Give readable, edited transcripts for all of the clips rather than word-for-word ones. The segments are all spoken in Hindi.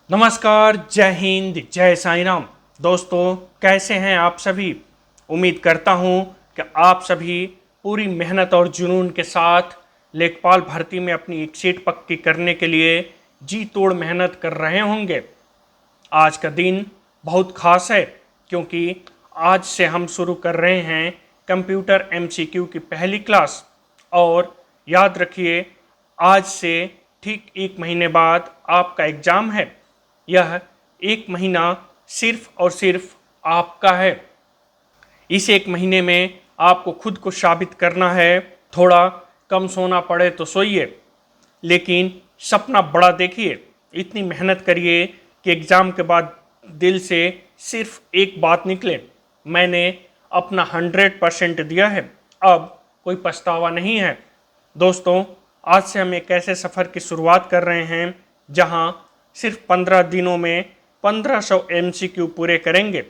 नमस्कार, जय हिंद, जय साईं राम। दोस्तों, कैसे हैं आप सभी। उम्मीद करता हूं कि आप सभी पूरी मेहनत और जुनून के साथ लेखपाल भर्ती में अपनी एक सीट पक्की करने के लिए जी तोड़ मेहनत कर रहे होंगे। आज का दिन बहुत खास है क्योंकि आज से हम शुरू कर रहे हैं कंप्यूटर एमसीक्यू की पहली क्लास। और याद रखिए, आज से ठीक एक महीने बाद आपका एग्ज़ाम है। यह एक महीना सिर्फ और सिर्फ आपका है। इस एक महीने में आपको खुद को साबित करना है। थोड़ा कम सोना पड़े तो सोइए, लेकिन सपना बड़ा देखिए। इतनी मेहनत करिए कि एग्ज़ाम के बाद दिल से सिर्फ एक बात निकले, मैंने अपना 100% दिया है, अब कोई पछतावा नहीं है। दोस्तों, आज से हम एक ऐसे सफ़र की शुरुआत कर रहे हैं जहां सिर्फ 15 दिनों में 1500 MCQ पूरे करेंगे।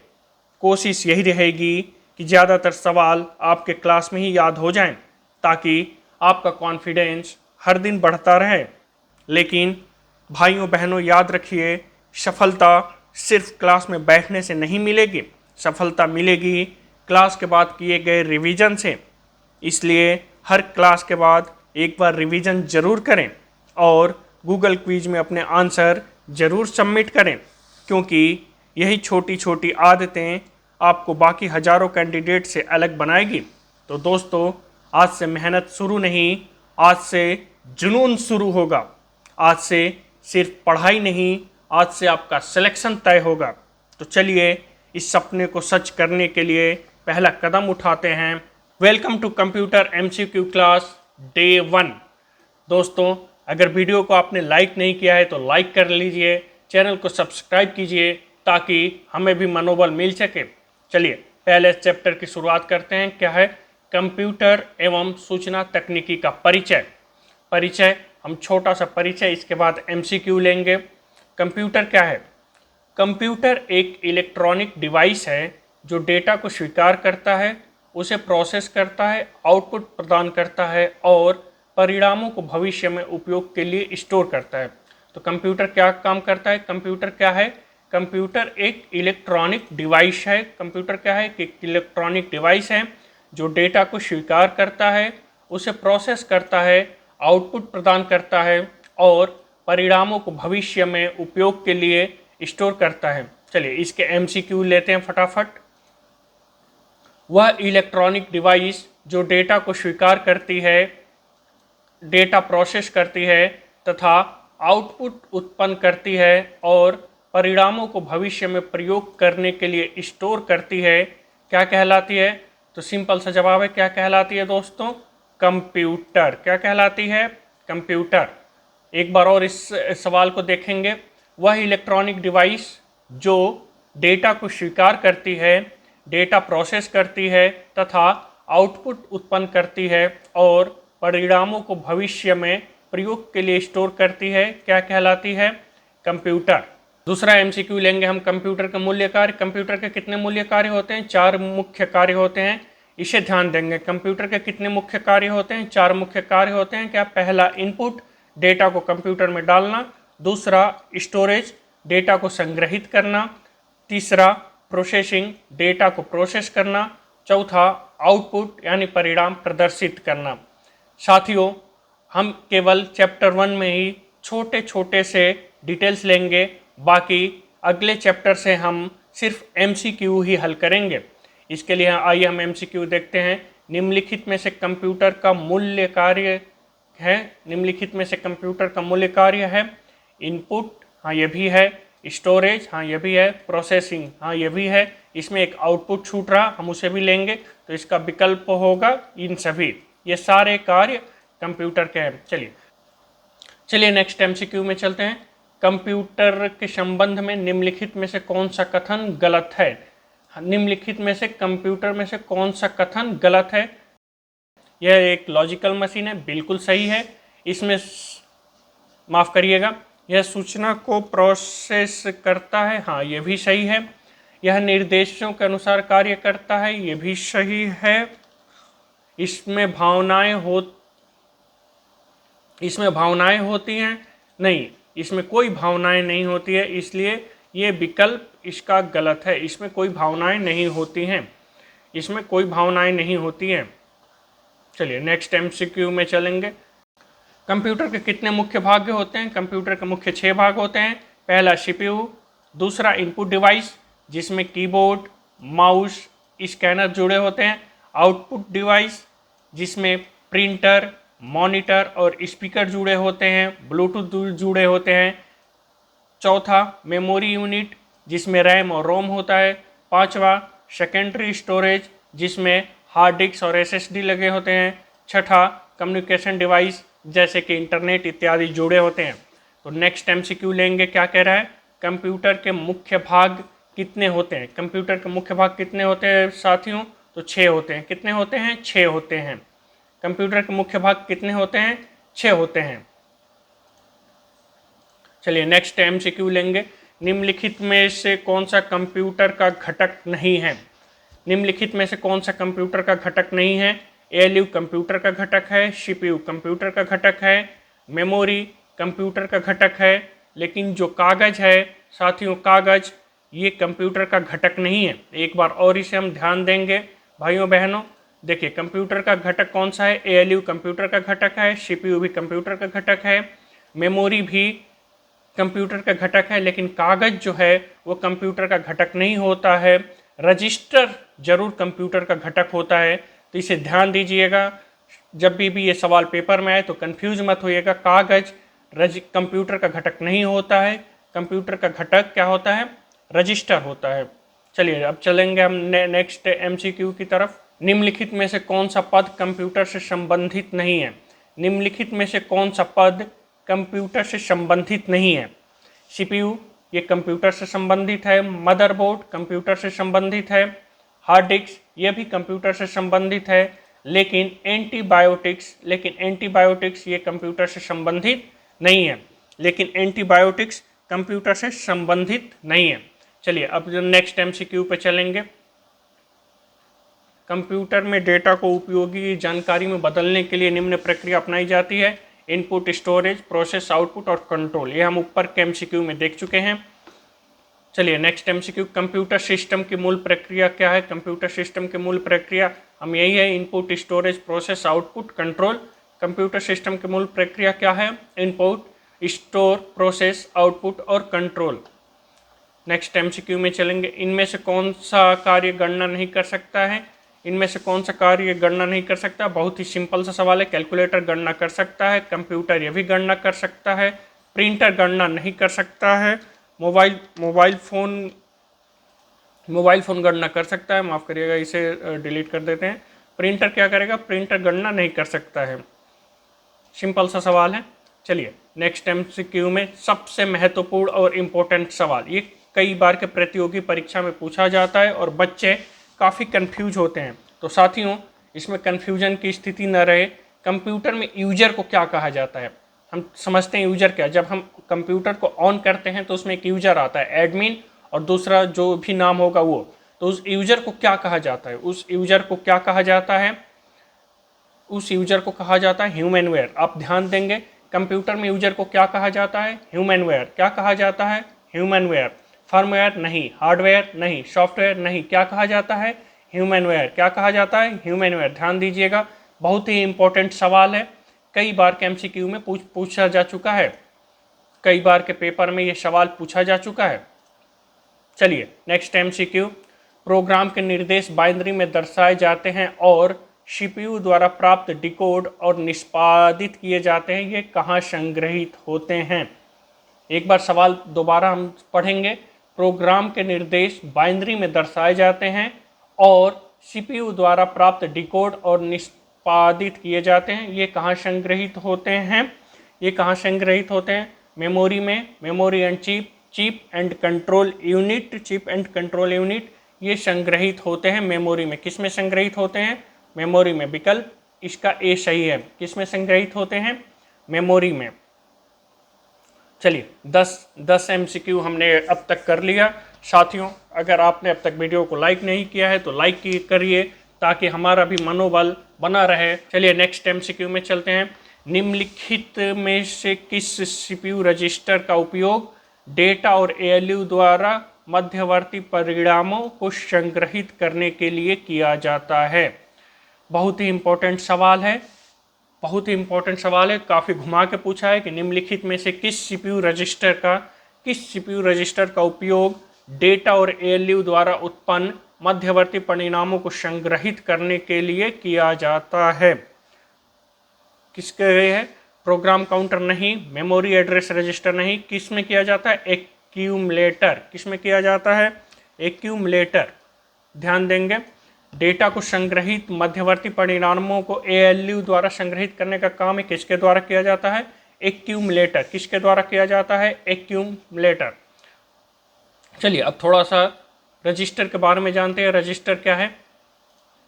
कोशिश यही रहेगी कि ज़्यादातर सवाल आपके क्लास में ही याद हो जाएं, ताकि आपका कॉन्फिडेंस हर दिन बढ़ता रहे। लेकिन भाइयों बहनों, याद रखिए, सफलता सिर्फ क्लास में बैठने से नहीं मिलेगी। सफलता मिलेगी क्लास के बाद किए गए रिवीजन से। इसलिए हर क्लास के बाद एक बार रिवीजन ज़रूर करें और गूगल क्विज में अपने आंसर ज़रूर सबमिट करें, क्योंकि यही छोटी छोटी आदतें आपको बाकी हज़ारों कैंडिडेट से अलग बनाएगी। तो दोस्तों, आज से मेहनत शुरू नहीं, आज से जुनून शुरू होगा। आज से सिर्फ पढ़ाई नहीं, आज से आपका सिलेक्शन तय होगा। तो चलिए, इस सपने को सच करने के लिए पहला कदम उठाते हैं। Welcome to computer MCQ class day 1। दोस्तों, अगर वीडियो को आपने लाइक नहीं किया है तो लाइक कर लीजिए, चैनल को सब्सक्राइब कीजिए ताकि हमें भी मनोबल मिल सके। चलिए, पहले चैप्टर की शुरुआत करते हैं। क्या है? कंप्यूटर एवं सूचना तकनीकी का परिचय। हम छोटा सा परिचय, इसके बाद एमसीक्यू लेंगे। कंप्यूटर क्या है? कंप्यूटर एक इलेक्ट्रॉनिक डिवाइस है जो डेटा को स्वीकार करता है, उसे प्रोसेस करता है, आउटपुट प्रदान करता है और परिणामों को भविष्य में उपयोग के लिए स्टोर करता है। तो कंप्यूटर क्या काम करता है? कंप्यूटर क्या है? कंप्यूटर एक इलेक्ट्रॉनिक डिवाइस है। कंप्यूटर क्या है? कि इलेक्ट्रॉनिक डिवाइस है जो डेटा को स्वीकार करता है, उसे प्रोसेस करता है, आउटपुट प्रदान करता है और परिणामों को भविष्य में उपयोग के लिए स्टोर करता है। चलिए, इसके एमसीक्यू लेते हैं फटाफट। वह इलेक्ट्रॉनिक डिवाइस जो डेटा को स्वीकार करती है, डेटा प्रोसेस करती है तथा आउटपुट उत्पन्न करती है और परिणामों को भविष्य में प्रयोग करने के लिए स्टोर करती है, क्या कहलाती है? तो सिंपल सा जवाब है, क्या कहलाती है दोस्तों? कंप्यूटर। क्या कहलाती है? कंप्यूटर। एक बार और इस सवाल को देखेंगे। वह इलेक्ट्रॉनिक डिवाइस जो डेटा को स्वीकार करती है, डेटा प्रोसेस करती है तथा आउटपुट उत्पन्न करती है और परिणामों को भविष्य में प्रयोग के लिए स्टोर करती है, क्या कहलाती है? कंप्यूटर। दूसरा एमसीक्यू लेंगे हम। कंप्यूटर के मूल्य कार्य। कंप्यूटर के कितने मूल्य कार्य होते हैं? 4 मुख्य कार्य होते हैं। इसे ध्यान देंगे। कंप्यूटर के कितने मुख्य कार्य होते हैं? 4 मुख्य कार्य होते हैं। क्या? पहला, इनपुट, डेटा को कंप्यूटर में डालना। दूसरा, स्टोरेज, डेटा को संग्रहित करना। तीसरा, प्रोसेसिंग, डेटा को प्रोसेस करना। चौथा, आउटपुट यानी परिणाम प्रदर्शित करना। साथियों, हम केवल चैप्टर 1 में ही छोटे छोटे से डिटेल्स लेंगे, बाकी अगले चैप्टर से हम सिर्फ एमसीक्यू ही हल करेंगे। इसके लिए आइए हम एमसीक्यू देखते हैं। निम्नलिखित में से कंप्यूटर का मूल्य कार्य है। निम्नलिखित में से कंप्यूटर का मूल्य कार्य है। इनपुट, हाँ ये भी है। स्टोरेज, हाँ ये भी है। प्रोसेसिंग, हाँ ये भी है। इसमें एक आउटपुट छूट रहा, हम उसे भी लेंगे, तो इसका विकल्प होगा इन सभी। ये सारे कार्य कंप्यूटर के हैं। चलिए नेक्स्ट एमसीक्यू में चलते हैं। कंप्यूटर के संबंध में निम्नलिखित में से कौन सा कथन गलत है? निम्नलिखित में से कंप्यूटर में से कौन सा कथन गलत है? यह एक लॉजिकल मशीन है, बिल्कुल सही है। इसमें माफ़ करिएगा, यह सूचना को प्रोसेस करता है, हाँ ये भी सही है। यह निर्देशों के अनुसार कार्य करता है, ये भी सही है। इसमें भावनाएं होती हैं, नहीं, इसमें कोई भावनाएं नहीं होती है, इसलिए ये विकल्प इसका गलत है। इसमें कोई भावनाएं नहीं होती हैं, इसमें कोई भावनाएं नहीं होती हैं। चलिए नेक्स्ट एमसीक्यू में चलेंगे। कंप्यूटर के कितने मुख्य भाग होते हैं? कंप्यूटर के मुख्य 6 भाग होते हैं। पहला सीपीयू, दूसरा इनपुट डिवाइस जिसमें कीबोर्ड, माउस, स्कैनर जुड़े होते हैं। आउटपुट डिवाइस जिसमें प्रिंटर, मॉनिटर और स्पीकर जुड़े होते हैं, ब्लूटूथ जुड़े होते हैं। चौथा मेमोरी यूनिट जिसमें रैम और रोम होता है। पांचवा सेकेंडरी स्टोरेज जिसमें हार्ड डिस्क और एसएसडी लगे होते हैं। छठा कम्युनिकेशन डिवाइस जैसे कि इंटरनेट इत्यादि जुड़े होते हैं। तो नेक्स्ट एमसीक्यू लेंगे, क्या कह रहा है? कंप्यूटर के मुख्य भाग कितने होते हैं? कंप्यूटर के मुख्य भाग कितने होते हैं साथियों? तो 6 होते हैं। कितने होते हैं? 6 होते हैं। कंप्यूटर के मुख्य भाग कितने होते हैं? 6 होते हैं। चलिए नेक्स्ट एमसीक्यू लेंगे। निम्नलिखित में से कौन सा कंप्यूटर का घटक नहीं है? निम्नलिखित में से कौन सा कंप्यूटर का घटक नहीं है? एएलयू कंप्यूटर का घटक है, सीपीयू कंप्यूटर का घटक है, मेमोरी कंप्यूटर का घटक है, लेकिन जो कागज है साथियों, कागज ये कंप्यूटर का घटक नहीं है। एक बार और इसे हम ध्यान देंगे भाइयों बहनों। देखिए कंप्यूटर का घटक कौन सा है? एएलयू कंप्यूटर का घटक है, सीपीयू भी कंप्यूटर का घटक है, मेमोरी भी कंप्यूटर का घटक है, लेकिन कागज जो है वो कंप्यूटर का घटक नहीं होता है। रजिस्टर जरूर कंप्यूटर का घटक होता है, तो इसे ध्यान दीजिएगा। जब भी ये सवाल पेपर में आए तो कंफ्यूज मत होइएगा। कागज कंप्यूटर का घटक नहीं होता है, कंप्यूटर का घटक क्या होता है? रजिस्टर होता है। चलिए अब चलेंगे हम नेक्स्ट एमसीक्यू की तरफ। निम्नलिखित में से कौन सा पद कंप्यूटर से संबंधित नहीं है? निम्नलिखित में से कौन सा पद कंप्यूटर से संबंधित नहीं है? सीपीयू ये कंप्यूटर से संबंधित है, मदरबोर्ड कंप्यूटर से संबंधित है, हार्ड डिस्क ये भी कंप्यूटर से संबंधित है, लेकिन एंटीबायोटिक्स ये कंप्यूटर से संबंधित नहीं है। लेकिन एंटीबायोटिक्स कंप्यूटर से संबंधित नहीं है। चलिए अब नेक्स्ट एमसीक्यू पे चलेंगे। कंप्यूटर में डेटा को उपयोगी जानकारी में बदलने के लिए निम्न प्रक्रिया अपनाई जाती है। इनपुट, स्टोरेज, प्रोसेस, आउटपुट और कंट्रोल। ये हम ऊपर के एमसीक्यू में देख चुके हैं। चलिए नेक्स्ट एमसीक्यू। कंप्यूटर सिस्टम की मूल प्रक्रिया क्या है? कंप्यूटर सिस्टम की मूल प्रक्रिया हम यही है, input, storage, process, output, control. Computer system की मूल प्रक्रिया क्या है? इनपुट, स्टोर, प्रोसेस, आउटपुट और कंट्रोल। नेक्स्ट एमसीक्यू में चलेंगे। इनमें से कौन सा कार्य गणना नहीं कर सकता है? इनमें से कौन सा कार्य गणना नहीं कर सकता? बहुत ही सिंपल सा सवाल है। कैलकुलेटर गणना कर सकता है, कंप्यूटर ये भी गणना कर सकता है, प्रिंटर गणना नहीं कर सकता है, मोबाइल फ़ोन गणना कर सकता है। माफ़ करिएगा, इसे डिलीट कर देते हैं। प्रिंटर क्या करेगा? प्रिंटर गणना नहीं कर सकता है। सिंपल सा सवाल है। चलिए नेक्स्ट एमसीक्यू में सबसे महत्वपूर्ण और इम्पोर्टेंट सवाल, ये कई बार के प्रतियोगी परीक्षा में पूछा जाता है और बच्चे काफ़ी कंफ्यूज होते हैं। तो साथियों इसमें कंफ्यूजन की स्थिति न रहे। कंप्यूटर में यूजर को क्या कहा जाता है? हम समझते हैं यूजर क्या। जब हम कंप्यूटर को ऑन करते हैं तो उसमें एक यूजर आता है, एडमिन, और दूसरा जो भी नाम होगा वो। तो उस यूजर को क्या कहा जाता है? उस यूजर को क्या कहा जाता है? उस यूजर को कहा जाता है ह्यूमनवेयर। आप ध्यान देंगे कंप्यूटर में यूजर को क्या कहा जाता है? ह्यूमनवेयर। क्या कहा जाता है? ह्यूमनवेयर। फर्मवेयर नहीं, हार्डवेयर नहीं, सॉफ्टवेयर नहीं, क्या कहा जाता है? ह्यूमनवेयर। क्या कहा जाता है? ह्यूमनवेयर। ध्यान दीजिएगा, बहुत ही इंपॉर्टेंट सवाल है। कई बार के एमसीक्यू में पूछा जा चुका है, कई बार के पेपर में ये सवाल पूछा जा चुका है। चलिए नेक्स्ट एमसीक्यू। प्रोग्राम के निर्देश बाइनरी में दर्शाए जाते हैं और सीपीयू द्वारा प्राप्त डिकोड और निष्पादित किए जाते हैं। ये कहाँ संग्रहित होते हैं? एक बार सवाल दोबारा हम पढ़ेंगे। प्रोग्राम के निर्देश बाइनरी में दर्शाए जाते हैं और सीपीयू द्वारा प्राप्त डिकोड और निष्पादित किए जाते हैं। ये कहाँ संग्रहित होते हैं? ये कहाँ संग्रहित होते हैं? मेमोरी में, memory and chip and control unit, ये संग्रहित होते हैं मेमोरी में। किस में संग्रहित होते हैं? मेमोरी में। विकल्प इसका ए सही है। किस में संग्रहित होते हैं? मेमोरी में। चलिए 10 एमसीक्यू हमने अब तक कर लिया। साथियों अगर आपने अब तक वीडियो को लाइक नहीं किया है तो लाइक करिए ताकि हमारा भी मनोबल बना रहे। चलिए नेक्स्ट एमसीक्यू में चलते हैं। निम्नलिखित में से किस सीपीयू रजिस्टर का उपयोग डेटा और एएलयू द्वारा मध्यवर्ती परिणामों को संग्रहित करने के लिए किया जाता है? बहुत ही इंपॉर्टेंट सवाल है, बहुत ही इंपॉर्टेंट सवाल है, काफ़ी घुमा के पूछा है कि निम्नलिखित में से किस सीपीयू रजिस्टर का उपयोग डेटा और एएलयू द्वारा उत्पन्न मध्यवर्ती परिणामों को संग्रहित करने के लिए किया जाता है? किसके है? प्रोग्राम काउंटर नहीं, मेमोरी एड्रेस रजिस्टर नहीं, किस में किया जाता है? एक्यूमुलेटर। किस में किया जाता है? एक्यूमुलेटर। ध्यान देंगे, डेटा को संग्रहित मध्यवर्ती परिणामों को एएलयू द्वारा संग्रहित करने का काम किसके द्वारा किया जाता है? एक्यूमुलेटर। किसके द्वारा किया जाता है? एक्यूमुलेटर। चलिए अब थोड़ा सा रजिस्टर के बारे में जानते हैं। रजिस्टर क्या है?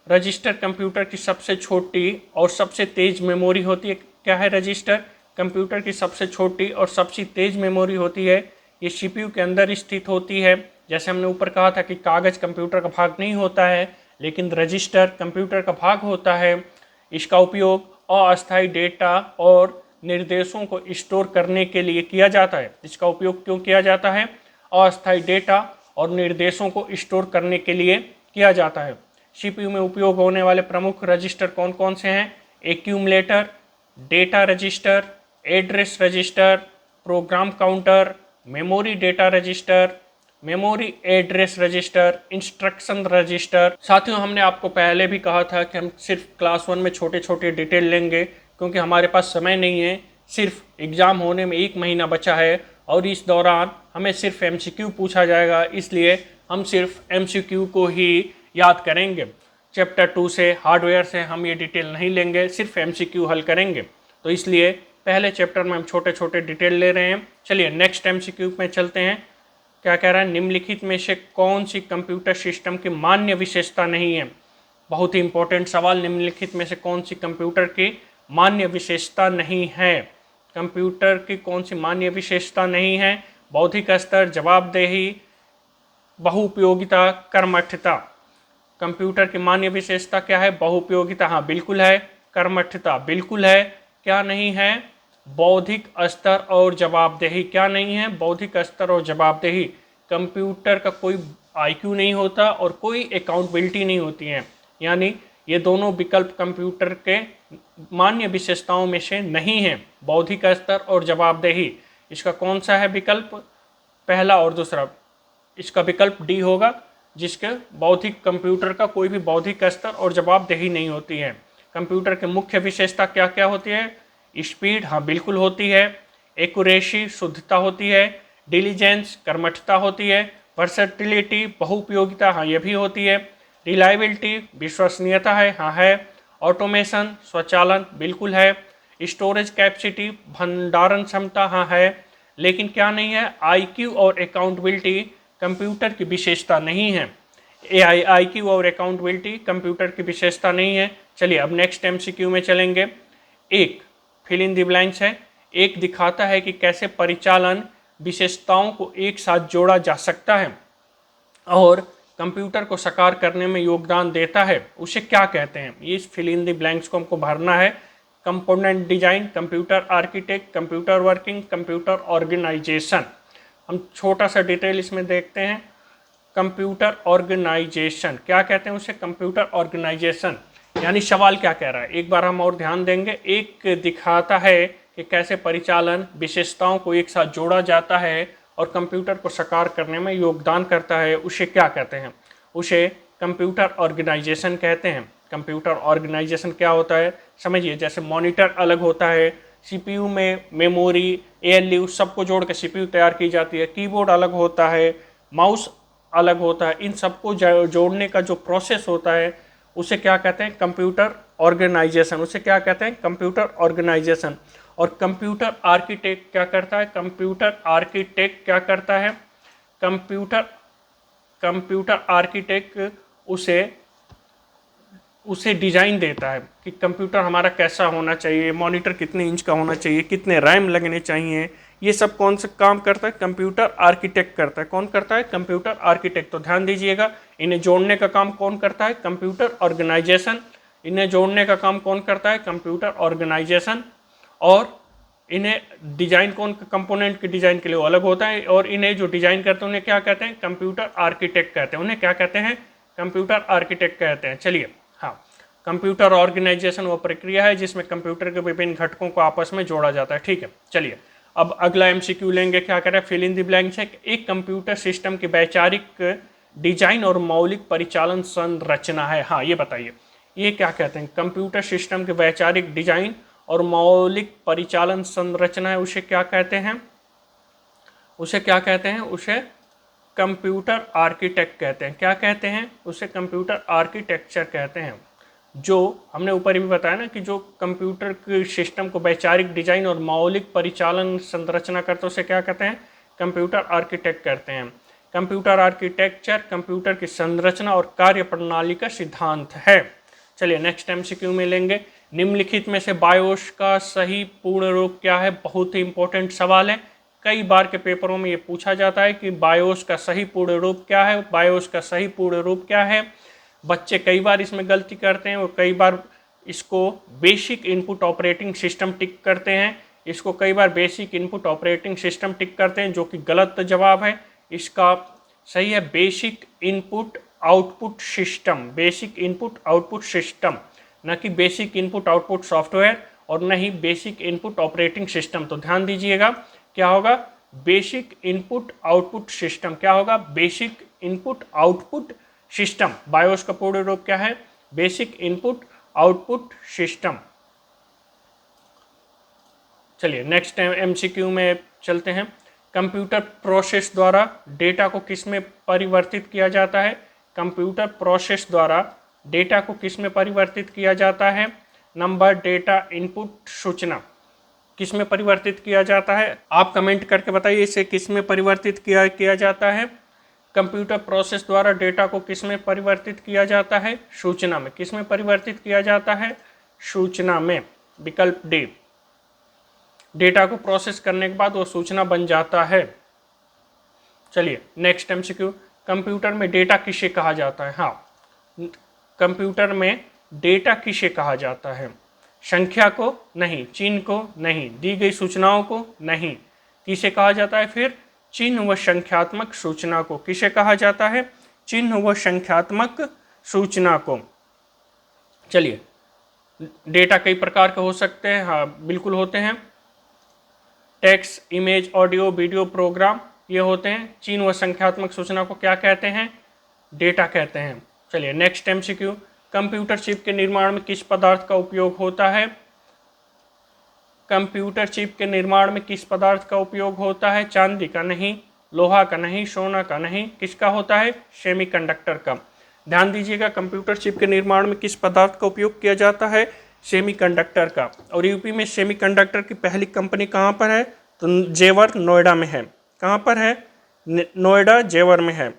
रजिस्टर कंप्यूटर की सबसे छोटी और सबसे तेज मेमोरी होती है। क्या है रजिस्टर? कंप्यूटर की सबसे छोटी और सबसे तेज मेमोरी होती है। ये सीपीयू के अंदर स्थित होती है। जैसे हमने ऊपर कहा था कि कागज़ कंप्यूटर का भाग नहीं होता है, लेकिन रजिस्टर कंप्यूटर का भाग होता है। इसका उपयोग अस्थायी डेटा और निर्देशों को स्टोर करने के लिए किया जाता है। इसका उपयोग क्यों किया जाता है? अस्थायी डेटा और निर्देशों को स्टोर करने के लिए किया जाता है। सीपीयू में उपयोग होने वाले प्रमुख रजिस्टर कौन कौन से हैं? Accumulator, data register, address register, program counter, memory data register, memory address register, instruction register. साथियों, हमने आपको पहले भी कहा था कि हम सिर्फ क्लास 1 में छोटे छोटे डिटेल लेंगे, क्योंकि हमारे पास समय नहीं है। सिर्फ एग्ज़ाम होने में 1 महीना बचा है और इस दौरान हमें सिर्फ एमसीक्यू पूछा जाएगा, इसलिए हम सिर्फ एमसीक्यू को ही याद करेंगे। चैप्टर 2 से, हार्डवेयर से हम ये डिटेल नहीं लेंगे, सिर्फ एमसीक्यू हल करेंगे। तो इसलिए पहले चैप्टर में हम छोटे छोटे डिटेल ले रहे हैं। चलिए नेक्स्ट एमसीक्यू में चलते हैं। क्या कह रहा है? निम्नलिखित में से कौन सी कंप्यूटर सिस्टम की मान्य विशेषता नहीं है? बहुत ही इंपॉर्टेंट सवाल। निम्नलिखित में से कौन सी कंप्यूटर की मान्य विशेषता नहीं है? कंप्यूटर की कौन सी मान्य विशेषता नहीं है? बौद्धिक स्तर, जवाबदेही, बहुउपयोगिता, कर्मठता। कंप्यूटर की मान्य विशेषता क्या है? बहुउपयोगिता, हाँ बिल्कुल है। कर्मठता बिल्कुल है। क्या नहीं है? बौद्धिक स्तर और जवाबदेही। क्या नहीं है? बौद्धिक स्तर और जवाबदेही। कंप्यूटर का कोई आईक्यू नहीं होता और कोई अकाउंटेबिलिटी नहीं होती है, यानी ये दोनों विकल्प कंप्यूटर के मान्य विशेषताओं में से नहीं है। बौद्धिक स्तर और जवाबदेही, इसका कौन सा है विकल्प? पहला और दूसरा। इसका विकल्प डी होगा, जिसके बौद्धिक कंप्यूटर का कोई भी बौद्धिक स्तर और जवाबदेही नहीं होती है। कंप्यूटर के मुख्य विशेषता क्या क्या होती है? स्पीड, हाँ बिल्कुल होती है। एक्यूरेसी, शुद्धता होती है। डिलीजेंस, कर्मठता होती है। वर्सेटिलिटी, बहुउपयोगिता, हाँ ये भी होती है। रिलायबिलिटी, विश्वसनीयता है, हाँ है। ऑटोमेशन, स्वचालन, बिल्कुल है। स्टोरेज कैपेसिटी, भंडारण क्षमता, हाँ है। लेकिन क्या नहीं है? आईक्यू और अकाउंटेबिलिटी कंप्यूटर की विशेषता नहीं है। आईक्यू और अकाउंटेबिलिटी कंप्यूटर की विशेषता नहीं है। चलिए अब नेक्स्ट एमसीक्यू में चलेंगे। एक फिल इन द ब्लैंक्स है। एक दिखाता है कि कैसे परिचालन विशेषताओं को एक साथ जोड़ा जा सकता है और कंप्यूटर को साकार करने में योगदान देता है, उसे क्या कहते हैं? इस फिल इन द ब्लैंक्स को हमको भरना है। Component design, computer architect, computer working, computer organisation. हम छोटा सा डिटेल इसमें देखते हैं। कंप्यूटर ऑर्गेनाइजेशन क्या कहते हैं उसे? Computer organisation. यानी सवाल क्या कह रहा है, एक बार हम और ध्यान देंगे। एक दिखाता है कि कैसे परिचालन विशेषताओं को एक साथ जोड़ा जाता है और कंप्यूटर को साकार करने में योगदान करता है, उसे क्या कहते हैं? उसे कंप्यूटर ऑर्गेनाइजेशन कहते हैं। कंप्यूटर ऑर्गेनाइजेशन क्या होता है समझिए। जैसे मॉनिटर अलग होता है, सीपीयू में मेमोरी, एएलयू सबको जोड़ के सीपीयू तैयार की जाती है। कीबोर्ड अलग होता है, माउस अलग होता है। इन सबको जोड़ने का जो प्रोसेस होता है उसे क्या कहते हैं? Computer organisation. उसे क्या कहते हैं? Computer organisation. और कंप्यूटर आर्किटेक्ट क्या करता है? कंप्यूटर आर्किटेक्ट क्या करता है? कंप्यूटर आर्किटेक्ट उसे डिज़ाइन देता है कि कंप्यूटर हमारा कैसा होना चाहिए, मॉनिटर कितने इंच का होना चाहिए, कितने रैम लगने चाहिए। ये सब कौन सा काम करता है? कंप्यूटर आर्किटेक्ट करता है। कौन करता है? Computer architect. तो ध्यान दीजिएगा, इन्हें जोड़ने का काम कौन करता है? Computer organisation. इन्हें जोड़ने का काम कौन करता है? Computer organisation. और इन्हें डिजाइन कौन कंपोनेंट के डिजाइन के लिए वो अलग होता है, और इन्हें जो डिजाइन करते हैं उन्हें क्या कहते हैं? कंप्यूटर आर्किटेक्ट कहते हैं। उन्हें क्या कहते हैं? कंप्यूटर आर्किटेक्ट कहते हैं। चलिए, हाँ, कंप्यूटर ऑर्गेनाइजेशन वो प्रक्रिया है जिसमें कंप्यूटर के विभिन्न घटकों को आपस में जोड़ा जाता है। ठीक है, चलिए अब अगला एमसीक्यू लेंगे। क्या कह रहा है? फिल इन द ब्लैंक्स है। एक कंप्यूटर सिस्टम की वैचारिक डिजाइन और मौलिक परिचालन संरचना है। हाँ, ये बताइए, ये क्या कहते हैं? कंप्यूटर सिस्टम के वैचारिक डिजाइन और मौलिक परिचालन संरचना है, उसे क्या कहते हैं? उसे क्या कहते हैं? उसे कंप्यूटर आर्किटेक्ट कहते हैं। क्या कहते हैं? उसे कंप्यूटर आर्किटेक्चर कहते हैं। जो हमने ऊपर भी बताया ना कि जो कंप्यूटर के सिस्टम को वैचारिक डिजाइन और मौलिक परिचालन संरचना करते हैं उसे क्या कहते हैं? कंप्यूटर आर्किटेक्ट कहते हैं। कंप्यूटर आर्किटेक्चर कंप्यूटर की संरचना और कार्य प्रणाली का सिद्धांत है। चलिए नेक्स्ट एमसीक्यू में लेंगे। निम्नलिखित में से बायोस का सही पूर्ण रूप क्या है? बहुत ही इंपॉर्टेंट सवाल है, कई बार के पेपरों में ये पूछा जाता है कि बायोस का सही पूर्ण रूप क्या है? बायोस का सही पूर्ण रूप क्या है? बच्चे कई बार इसमें गलती करते हैं और कई बार इसको बेसिक इनपुट ऑपरेटिंग सिस्टम टिक करते हैं, इसको कई बार बेसिक इनपुट ऑपरेटिंग सिस्टम टिक करते हैं, जो कि गलत जवाब है। इसका सही है basic input output system, basic input output system, न कि बेसिक इनपुट आउटपुट सॉफ्टवेयर और न ही बेसिक इनपुट ऑपरेटिंग सिस्टम। तो ध्यान दीजिएगा, क्या होगा? Basic input output system. क्या होगा? Basic input output system. BIOS का पूर्ण रूप क्या है? Basic input output system. चलिए नेक्स्ट एमसीक्यू में चलते हैं। कंप्यूटर प्रोसेस द्वारा डेटा को किस में परिवर्तित किया जाता है? कंप्यूटर प्रोसेस द्वारा डेटा को किस में परिवर्तित किया जाता है? नंबर, डेटा, इनपुट, सूचना, किस में परिवर्तित किया जाता है? आप कमेंट करके बताइए इसे किस में परिवर्तित किया जाता है? कंप्यूटर प्रोसेस द्वारा डेटा को किस में परिवर्तित किया जाता है? सूचना में। किस में परिवर्तित किया जाता है? सूचना में। विकल्प डी। डेटा को प्रोसेस करने के बाद वो सूचना बन जाता है। चलिए नेक्स्ट एमसीक्यू। कंप्यूटर में डेटा किसे कहा जाता है? हाँ, कंप्यूटर में डेटा किसे कहा जाता है? संख्या को? नहीं। चिन्ह को? नहीं। दी गई सूचनाओं को? नहीं। किसे कहा जाता है फिर? चिन्ह व संख्यात्मक सूचना को। किसे कहा जाता है? चिन्ह व संख्यात्मक सूचना को। चलिए, डेटा कई प्रकार के हो सकते हैं। हाँ, बिल्कुल होते हैं। Text, image, audio, video, program, ये होते हैं। चिन्ह व संख्यात्मक सूचना को क्या कहते हैं? डेटा कहते हैं। चलिए नेक्स्ट एमसीक्यू। कंप्यूटर चिप के निर्माण में किस पदार्थ का उपयोग होता है? कंप्यूटर चिप के निर्माण में किस पदार्थ का उपयोग होता है? चांदी का? नहीं। लोहा का? नहीं। सोना का? नहीं। किसका होता है? सेमीकंडक्टर का। ध्यान दीजिएगा, कंप्यूटर चिप के निर्माण में किस पदार्थ का उपयोग किया जाता है? सेमीकंडक्टर का। और यूपी में सेमीकंडक्टर की पहली कंपनी कहाँ पर है? तो जेवर, नोएडा में है। कहाँ पर है? नोएडा, जेवर में है।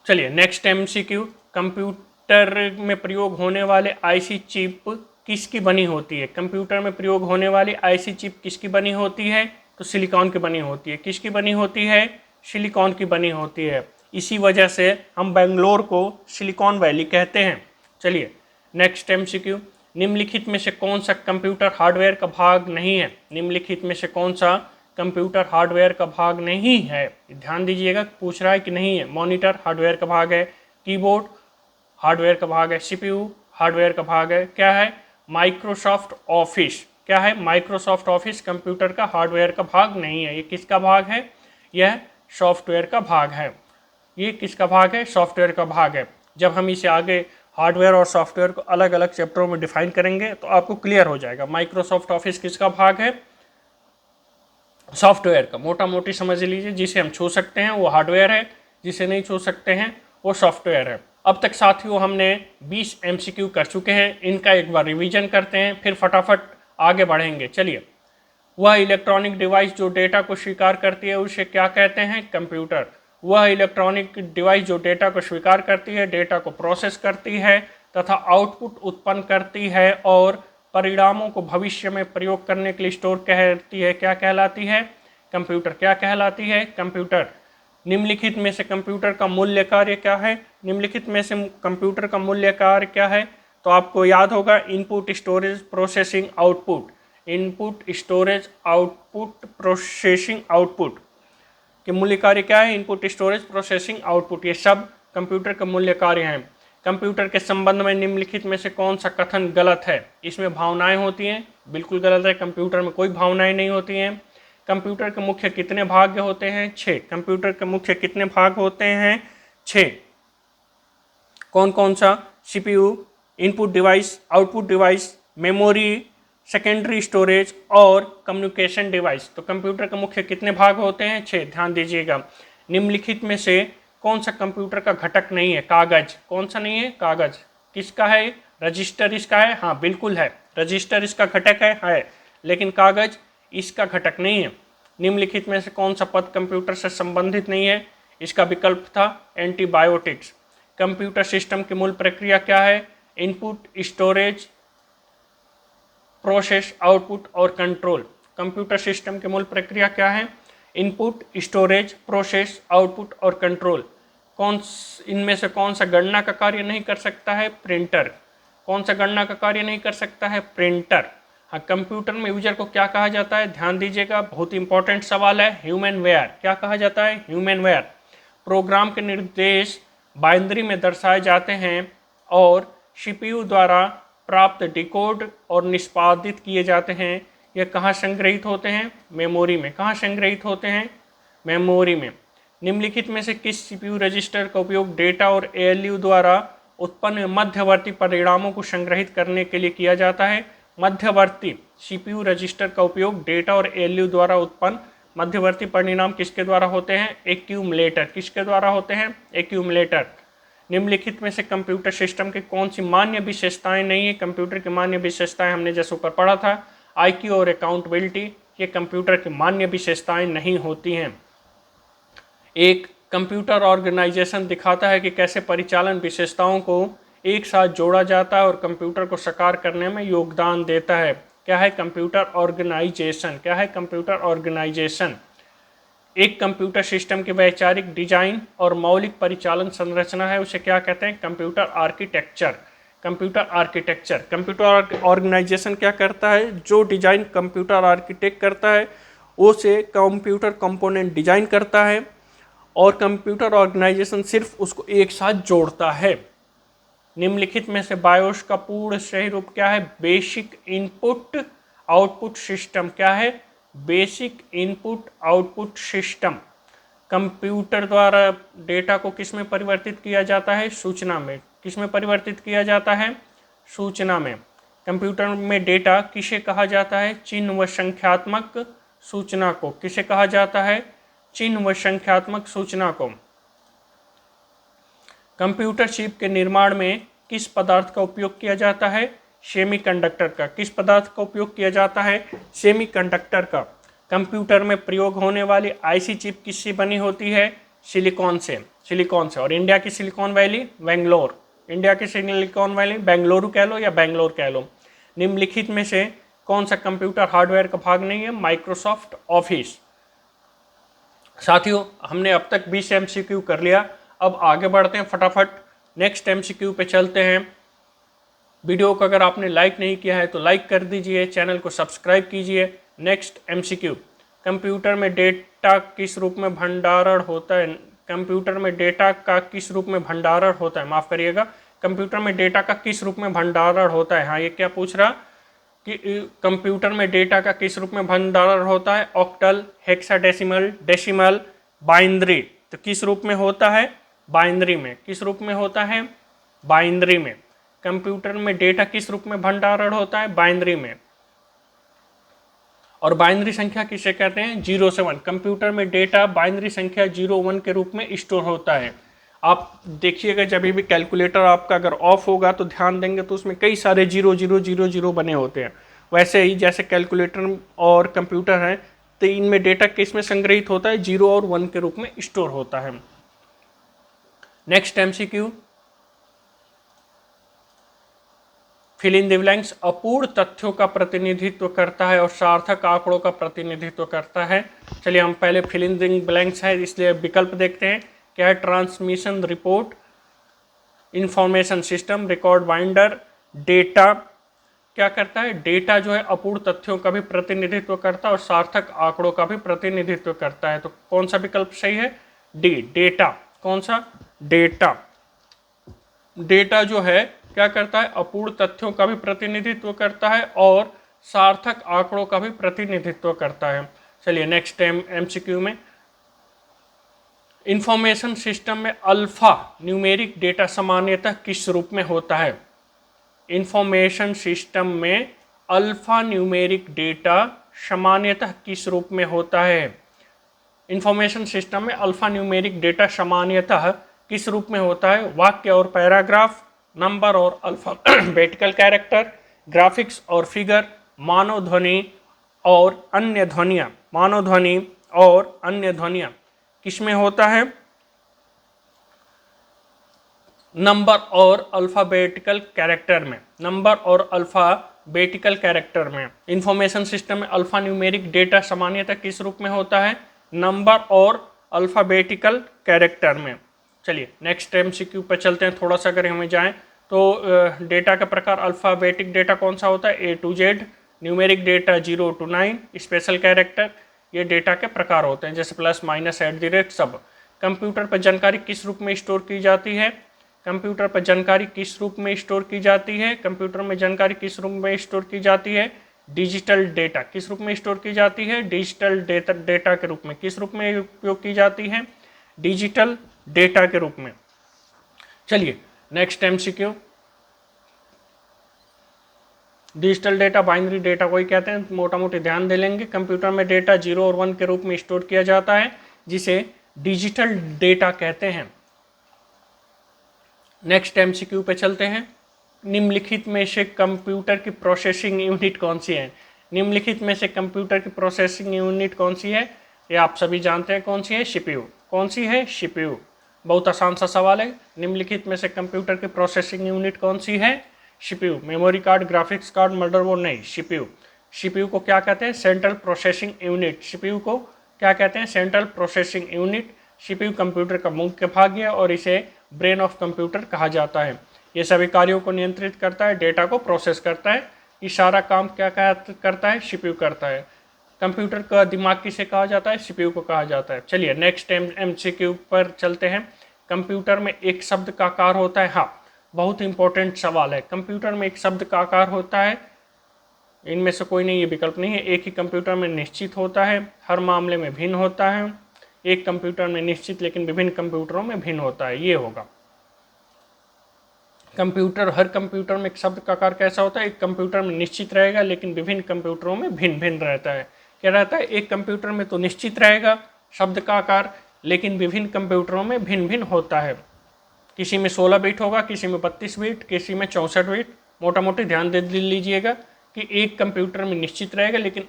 चलिए नेक्स्ट एमसीक्यू। कंप्यूटर में प्रयोग होने वाले आईसी चिप किसकी बनी होती है? कंप्यूटर में प्रयोग होने वाली आईसी चिप किसकी बनी होती है? तो सिलिकॉन की बनी होती है। किसकी बनी होती है? सिलिकॉन की बनी होती है। इसी वजह से हम बेंगलोर को सिलिकॉन वैली कहते हैं। चलिए नेक्स्ट एमसीक्यू। निम्नलिखित में से कौन सा कंप्यूटर हार्डवेयर का भाग नहीं है? निम्नलिखित में से कौन सा कंप्यूटर हार्डवेयर का भाग नहीं है? ध्यान दीजिएगा, पूछ रहा है कि नहीं है। मॉनिटर हार्डवेयर का भाग है, कीबोर्ड हार्डवेयर का भाग है, सीपीयू हार्डवेयर का भाग है। क्या है? Microsoft office. क्या है? माइक्रोसॉफ्ट ऑफिस कंप्यूटर का हार्डवेयर का भाग नहीं है। ये किसका भाग है? यह सॉफ्टवेयर का भाग है। ये किसका भाग है? सॉफ्टवेयर का भाग है। जब हम इसे आगे हार्डवेयर और सॉफ्टवेयर को अलग अलग चैप्टरों में डिफाइन करेंगे तो आपको क्लियर हो जाएगा। माइक्रोसॉफ्ट ऑफिस किसका भाग है? सॉफ्टवेयर का। मोटा मोटी समझ लीजिए, जिसे हम छू सकते हैं वो हार्डवेयर है, जिसे नहीं छू सकते हैं वो सॉफ्टवेयर है। अब तक साथियों हमने 20 एमसीक्यू कर चुके हैं। इनका एक बार रिवीजन करते हैं, फिर फटाफट आगे बढ़ेंगे। चलिए, वह इलेक्ट्रॉनिक डिवाइस जो डेटा को स्वीकार करती है उसे क्या कहते हैं? कंप्यूटर। वह इलेक्ट्रॉनिक डिवाइस जो डेटा को स्वीकार करती है, डेटा को प्रोसेस करती है तथा आउटपुट उत्पन्न करती है और परिणामों को भविष्य में प्रयोग करने के लिए स्टोर करती है, क्या कहलाती है? कंप्यूटर। क्या कहलाती है? कंप्यूटर। निम्नलिखित में से कंप्यूटर का मूल्य कार्य क्या है? निम्नलिखित में से कंप्यूटर का मूल्य कार्य क्या है? तो आपको याद होगा input, storage, processing, output. Input, storage, output, processing, output के मूल्य कार्य क्या है? इनपुट, स्टोरेज, प्रोसेसिंग, आउटपुट, ये सब कंप्यूटर का मूल्य कार्य हैं। कंप्यूटर के संबंध में निम्नलिखित में से कौन सा कथन गलत है? इसमें भावनाएं होती हैं, बिल्कुल गलत है। कंप्यूटर में कोई भावनाएं नहीं होती हैं। कंप्यूटर के मुख्य कितने भाग होते हैं? 6। कंप्यूटर के मुख्य कितने भाग होते हैं? 6। कौन कौन सा? CPU, input device, output device, memory, secondary storage और कम्युनिकेशन डिवाइस। तो कंप्यूटर के मुख्य कितने भाग होते हैं? 6। ध्यान दीजिएगा। निम्नलिखित में से कौन सा कंप्यूटर का घटक नहीं है? कागज। कौन सा नहीं है? कागज। किसका है? रजिस्टर इसका है? हाँ बिल्कुल है, रजिस्टर इसका घटक है, लेकिन कागज इसका घटक नहीं है। निम्नलिखित में से कौन सा पद कंप्यूटर से संबंधित नहीं है? इसका विकल्प था एंटीबायोटिक्स। कंप्यूटर सिस्टम की मूल प्रक्रिया क्या है? इनपुट, स्टोरेज, प्रोसेस, आउटपुट और कंट्रोल। कंप्यूटर सिस्टम की मूल प्रक्रिया क्या है? इनपुट, स्टोरेज, प्रोसेस, आउटपुट और कंट्रोल। इनमें से कौन सा गणना का कार्य नहीं कर सकता है? प्रिंटर। कौन सा गणना का कार्य नहीं कर सकता है? प्रिंटर। हाँ, कंप्यूटर में यूजर को क्या कहा जाता है? ध्यान दीजिएगा, बहुत इंपॉर्टेंट सवाल है। Humanware. क्या कहा जाता है? Human where. प्रोग्राम के निर्देश बाइनरी में दर्शाए जाते हैं और सीपीयू द्वारा प्राप्त डिकोड और निष्पादित किए जाते हैं। यह कहाँ संग्रहित होते हैं? मेमोरी में। कहाँ संग्रहित होते हैं? मेमोरी में। निम्नलिखित में से किस सीपीयू रजिस्टर का उपयोग डेटा और एएलयू द्वारा उत्पन्न मध्यवर्ती परिणामों को संग्रहित करने के लिए किया जाता है? मध्यवर्ती सीपीयू रजिस्टर का उपयोग डेटा और एएलयू द्वारा उत्पन्न मध्यवर्ती परिणाम किसके द्वारा होते हैं? एक्यूमुलेटर। किसके द्वारा होते हैं? एक्यूमुलेटर। निम्नलिखित में से कंप्यूटर सिस्टम की कौन सी मान्य विशेषताएं नहीं है? कंप्यूटर की मान्य विशेषताएं हमने जैसे ऊपर पढ़ा था, आईक्यू और अकाउंटेबिलिटी, ये कंप्यूटर की मान्य विशेषताएं नहीं होती हैं। एक कंप्यूटर ऑर्गेनाइजेशन दिखाता है कि कैसे परिचालन विशेषताओं को एक साथ जोड़ा जाता है और कंप्यूटर को साकार करने में योगदान देता है। क्या है? Computer organisation. क्या है? Computer organisation. एक कंप्यूटर सिस्टम की वैचारिक डिजाइन और मौलिक परिचालन संरचना है, उसे क्या कहते हैं? Computer architecture. Computer architecture. Computer organisation क्या करता है? जो डिजाइन कंप्यूटर आर्किटेक्ट करता है उसे कंप्यूटर कंपोनेंट डिजाइन करता है और कंप्यूटर ऑर्गेनाइजेशन सिर्फ उसको एक साथ जोड़ता है। निम्नलिखित में से बायोस का पूर्ण सही रूप क्या है? Basic input output system. क्या है? Basic input output system. Computer द्वारा डेटा को किस में परिवर्तित किया जाता है? सूचना में। किस में परिवर्तित किया जाता है? सूचना में। कंप्यूटर में डेटा किसे कहा जाता है? चिन्ह व संख्यात्मक सूचना को। किसे कहा जाता है? चिन्ह व संख्यात्मक सूचना को। कंप्यूटर चिप के निर्माण में किस पदार्थ का उपयोग किया जाता है? सेमीकंडक्टर का। किस पदार्थ का उपयोग किया जाता है? सेमीकंडक्टर का। कंप्यूटर में प्रयोग होने वाली आईसी चिप किससे बनी होती है? सिलिकॉन से। सिलिकॉन से। और इंडिया की सिलिकॉन वैली बेंगलोर। इंडिया की सिलिकॉन वैली बेंगलुरु कह लो या बेंगलोर कह लो। निम्नलिखित में से कौन सा कंप्यूटर हार्डवेयर का भाग नहीं है? Microsoft office. साथियों, हमने अब तक 20 एमसीक्यू कर लिया। अब आगे बढ़ते हैं, फटाफट नेक्स्ट एमसीक्यू पे चलते हैं। वीडियो को अगर आपने लाइक नहीं किया है तो लाइक कर दीजिए, चैनल को सब्सक्राइब कीजिए। नेक्स्ट एमसीक्यू, कंप्यूटर में डेटा किस रूप में भंडारण होता है? कंप्यूटर में डेटा का किस रूप में भंडारण होता है? माफ़ करिएगा, कंप्यूटर में डेटा का किस रूप में भंडारण होता है? हाँ, ये क्या पूछ रहा कि कंप्यूटर में डेटा का किस रूप में भंडारण होता है? Octal, hexadecimal, decimal, binary. तो किस रूप में होता है? बाइनरी में। किस रूप में होता है? बाइनरी में। कंप्यूटर में डेटा किस रूप में भंडारण होता है? बाइनरी में। और बाइनरी संख्या किसे कहते हैं? 0 से 1। कंप्यूटर में डेटा बाइनरी संख्या 0 1 के रूप में स्टोर होता है। आप देखिएगा, जब भी कैलकुलेटर आपका अगर ऑफ होगा तो ध्यान देंगे तो उसमें कई सारे 0 0 0 0 बने होते हैं। वैसे ही जैसे कैलकुलेटर और कंप्यूटर है तो इनमें डेटा किस में संग्रहित होता है? 0 और 1 के रूप में स्टोर होता है। Next MCQ, fill in the blanks अपूर्ण तथ्यों का प्रतिनिधित्व करता है और सार्थक आंकड़ों का प्रतिनिधित्व करता है। चलिए हम पहले फिल इन द ब्लैंक्स है इसलिए विकल्प देखते हैं। क्या है? Transmission report, information system, record binder, data क्या करता है, डेटा जो है अपूर्ण तथ्यों का भी प्रतिनिधित्व करता है और सार्थक आंकड़ों का भी प्रतिनिधित्व करता है। तो कौन सा विकल्प सही है, डी, डेटा। कौन सा, डेटा। डेटा जो है क्या करता है, अपूर्ण तथ्यों का भी प्रतिनिधित्व करता है और सार्थक आंकड़ों का भी प्रतिनिधित्व करता है। चलिए नेक्स्ट एमसीक्यू में, इंफॉर्मेशन सिस्टम में अल्फा न्यूमेरिक डेटा सामान्यतः किस रूप में होता है। इंफॉर्मेशन सिस्टम में अल्फा न्यूमेरिक डेटा सामान्यतः किस रूप में होता है। इंफॉर्मेशन सिस्टम में अल्फा न्यूमेरिक डेटा सामान्यतः किस रूप में होता है, वाक्य और पैराग्राफ, नंबर और अल्फाबेटिकल कैरेक्टर, ग्राफिक्स और फिगर, मानव ध्वनि और अन्य ध्वनियाँ। मानव ध्वनि और अन्य ध्वनियाँ किस में होता है, नंबर और अल्फ़ाबेटिकल कैरेक्टर में। नंबर और अल्फ़ाबेटिकल कैरेक्टर में इंफॉर्मेशन सिस्टम में अल्फ़ा न्यूमेरिक डेटा सामान्यतः किस रूप में होता है, नंबर और अल्फ़ाबेटिकल कैरेक्टर में। चलिए नेक्स्ट एमसीक्यू पर चलते हैं। थोड़ा सा अगर हमें जाएं तो डेटा का प्रकार अल्फ़ाबेटिक डेटा कौन सा होता है, A to Z, numeric data 0 to 9, special character, ये डेटा के प्रकार होते हैं, जैसे plus minus at the rate सब। कंप्यूटर पर जानकारी किस रूप में स्टोर की जाती है, कंप्यूटर पर जानकारी किस रूप में स्टोर की जाती है, कंप्यूटर में जानकारी किस रूप में स्टोर की जाती है, डिजिटल डेटा किस रूप में स्टोर की जाती है, डिजिटल डेटा के रूप में। किस रूप में उपयोग की जाती है, डिजिटल डेटा के रूप में। चलिए next MCQ, digital data binary data को ही कहते हैं, मोटा मोटी ध्यान दे लेंगे। कंप्यूटर में डेटा 0 और 1 के रूप में स्टोर किया जाता है, जिसे डिजिटल डेटा कहते हैं। नेक्स्ट एमसीक्यू पे चलते हैं। निम्नलिखित में से कंप्यूटर की प्रोसेसिंग यूनिट कौन सी है, निम्नलिखित में से कंप्यूटर की प्रोसेसिंग यूनिट कौन सी है, ये आप सभी जानते हैं कौन सी है, सीपीयू। कौन सी है, सीपीयू। बहुत आसान सा सवाल है, निम्नलिखित में से कंप्यूटर की प्रोसेसिंग यूनिट कौन सी है, CPU. Memory card, graphics card, motherboard नहीं, सीपीयू। सीपीयू को क्या कहते हैं, सेंट्रल प्रोसेसिंग यूनिट। सीपीयू को क्या कहते हैं, central processing unit. CPU computer का मुख्य भाग है और इसे ब्रेन ऑफ कंप्यूटर कहा जाता है। ये सभी कार्यों को नियंत्रित करता है, डेटा को प्रोसेस करता है, ये सारा काम क्या करता है, सीपीयू करता है। कंप्यूटर का दिमाग किसे कहा जाता है, सीपीयू को कहा जाता है। चलिए नेक्स्ट एमसीक्यू पर चलते हैं। कंप्यूटर में एक शब्द का आकार होता है, हाँ बहुत इंपॉर्टेंट सवाल है। कंप्यूटर में एक शब्द का आकार होता है, इनमें से कोई नहीं, ये विकल्प नहीं है। एक ही कंप्यूटर में निश्चित होता है, हर मामले में भिन्न होता है। एक कंप्यूटर में निश्चित लेकिन विभिन्न कंप्यूटरों में भिन्न होता है, ये होगा। कंप्यूटर, हर कंप्यूटर में एक शब्द का आकार कैसा होता है, एक कंप्यूटर में निश्चित रहेगा लेकिन विभिन्न कंप्यूटरों में भिन्न भिन्न रहता है। क्या रहता है, एक कंप्यूटर में तो निश्चित रहेगा शब्द का आकार, लेकिन विभिन्न कंप्यूटरों में भिन्न भिन्न होता है। किसी में 16 बिट होगा, किसी में 32 बिट, किसी में 64 बिट। मोटा मोटी ध्यान दे लीजिएगा कि एक कंप्यूटर में निश्चित रहेगा लेकिन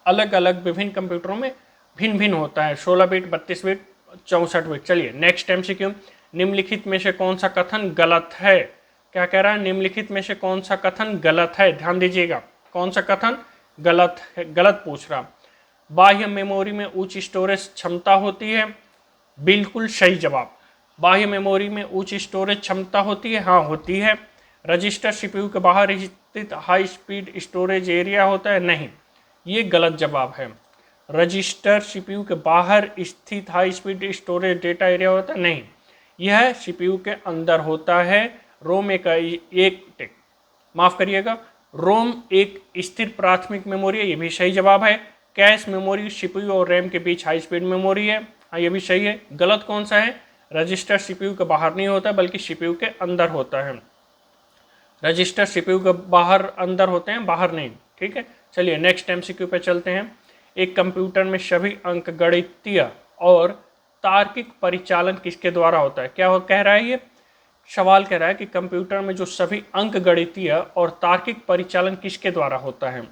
अलग अलग विभिन्न कंप्यूटरों में भिन्न भिन्न होता है, 16 बिट, 32 बिट, 64 बिट। चलिए नेक्स्ट एमसीक्यू, निम्नलिखित में से कौन सा कथन गलत है। क्या कह रहा है, निम्नलिखित में से कौन सा कथन गलत है, ध्यान दीजिएगा कौन सा कथन गलत है, गलत पूछ रहा। बाह्य मेमोरी में उच्च स्टोरेज क्षमता होती है, बिल्कुल सही जवाब। बाह्य मेमोरी में उच्च स्टोरेज क्षमता होती है, हाँ होती है। रजिस्टर सीपीयू के बाहर स्थित हाई स्पीड स्टोरेज एरिया होता है, नहीं, ये गलत जवाब है। रजिस्टर सीपीयू के बाहर स्थित high speed storage data area होता है, नहीं, यह सीपीयू के अंदर होता है। रोम एक माफ करिएगा, रोम एक स्थिर प्राथमिक मेमोरी है, ये भी सही जवाब है। कैश मेमोरी सीपीयू और रैम के बीच हाई स्पीड मेमोरी है, हाँ ये भी सही है। गलत कौन सा है, रजिस्टर सीपीयू के बाहर नहीं होता बल्कि सीपीयू के अंदर होता है। रजिस्टर सीपीयू के बाहर अंदर होते हैं, बाहर नहीं, ठीक है। चलिए नेक्स्ट एमसीक्यू पे चलते हैं। एक कंप्यूटर में सभी अंक गणितीय और तार्किक परिचालन किसके द्वारा होता है। क्या कह रहा है, ये सवाल कह रहा है कि कंप्यूटर में जो सभी अंक गणितीय और तार्किक परिचालन किसके द्वारा होता है।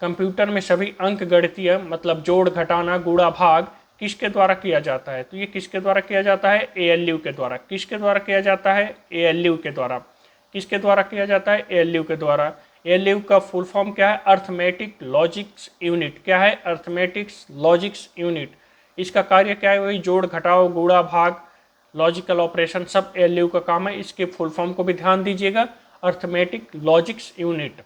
कंप्यूटर में सभी अंक गणितीय मतलब जोड़, घटाना, गुणा, भाग किसके द्वारा किया जाता है, तो ये किसके द्वारा किया जाता है, एएलयू के द्वारा। किसके द्वारा किया जाता है, एएलयू के द्वारा। किसके द्वारा किया जाता है, एएलयू के द्वारा। एएलयू का फुल फॉर्म क्या है, अर्थमेटिक लॉजिक्स यूनिट। क्या है, अर्थमेटिक्स लॉजिक्स यूनिट। इसका कार्य क्या है, वही जोड़, घटाओ, गुणा, भाग, लॉजिकल ऑपरेशन सब ALU का काम है। इसके फुल फॉर्म को भी ध्यान दीजिएगा, अर्थमेटिक लॉजिक्स यूनिट।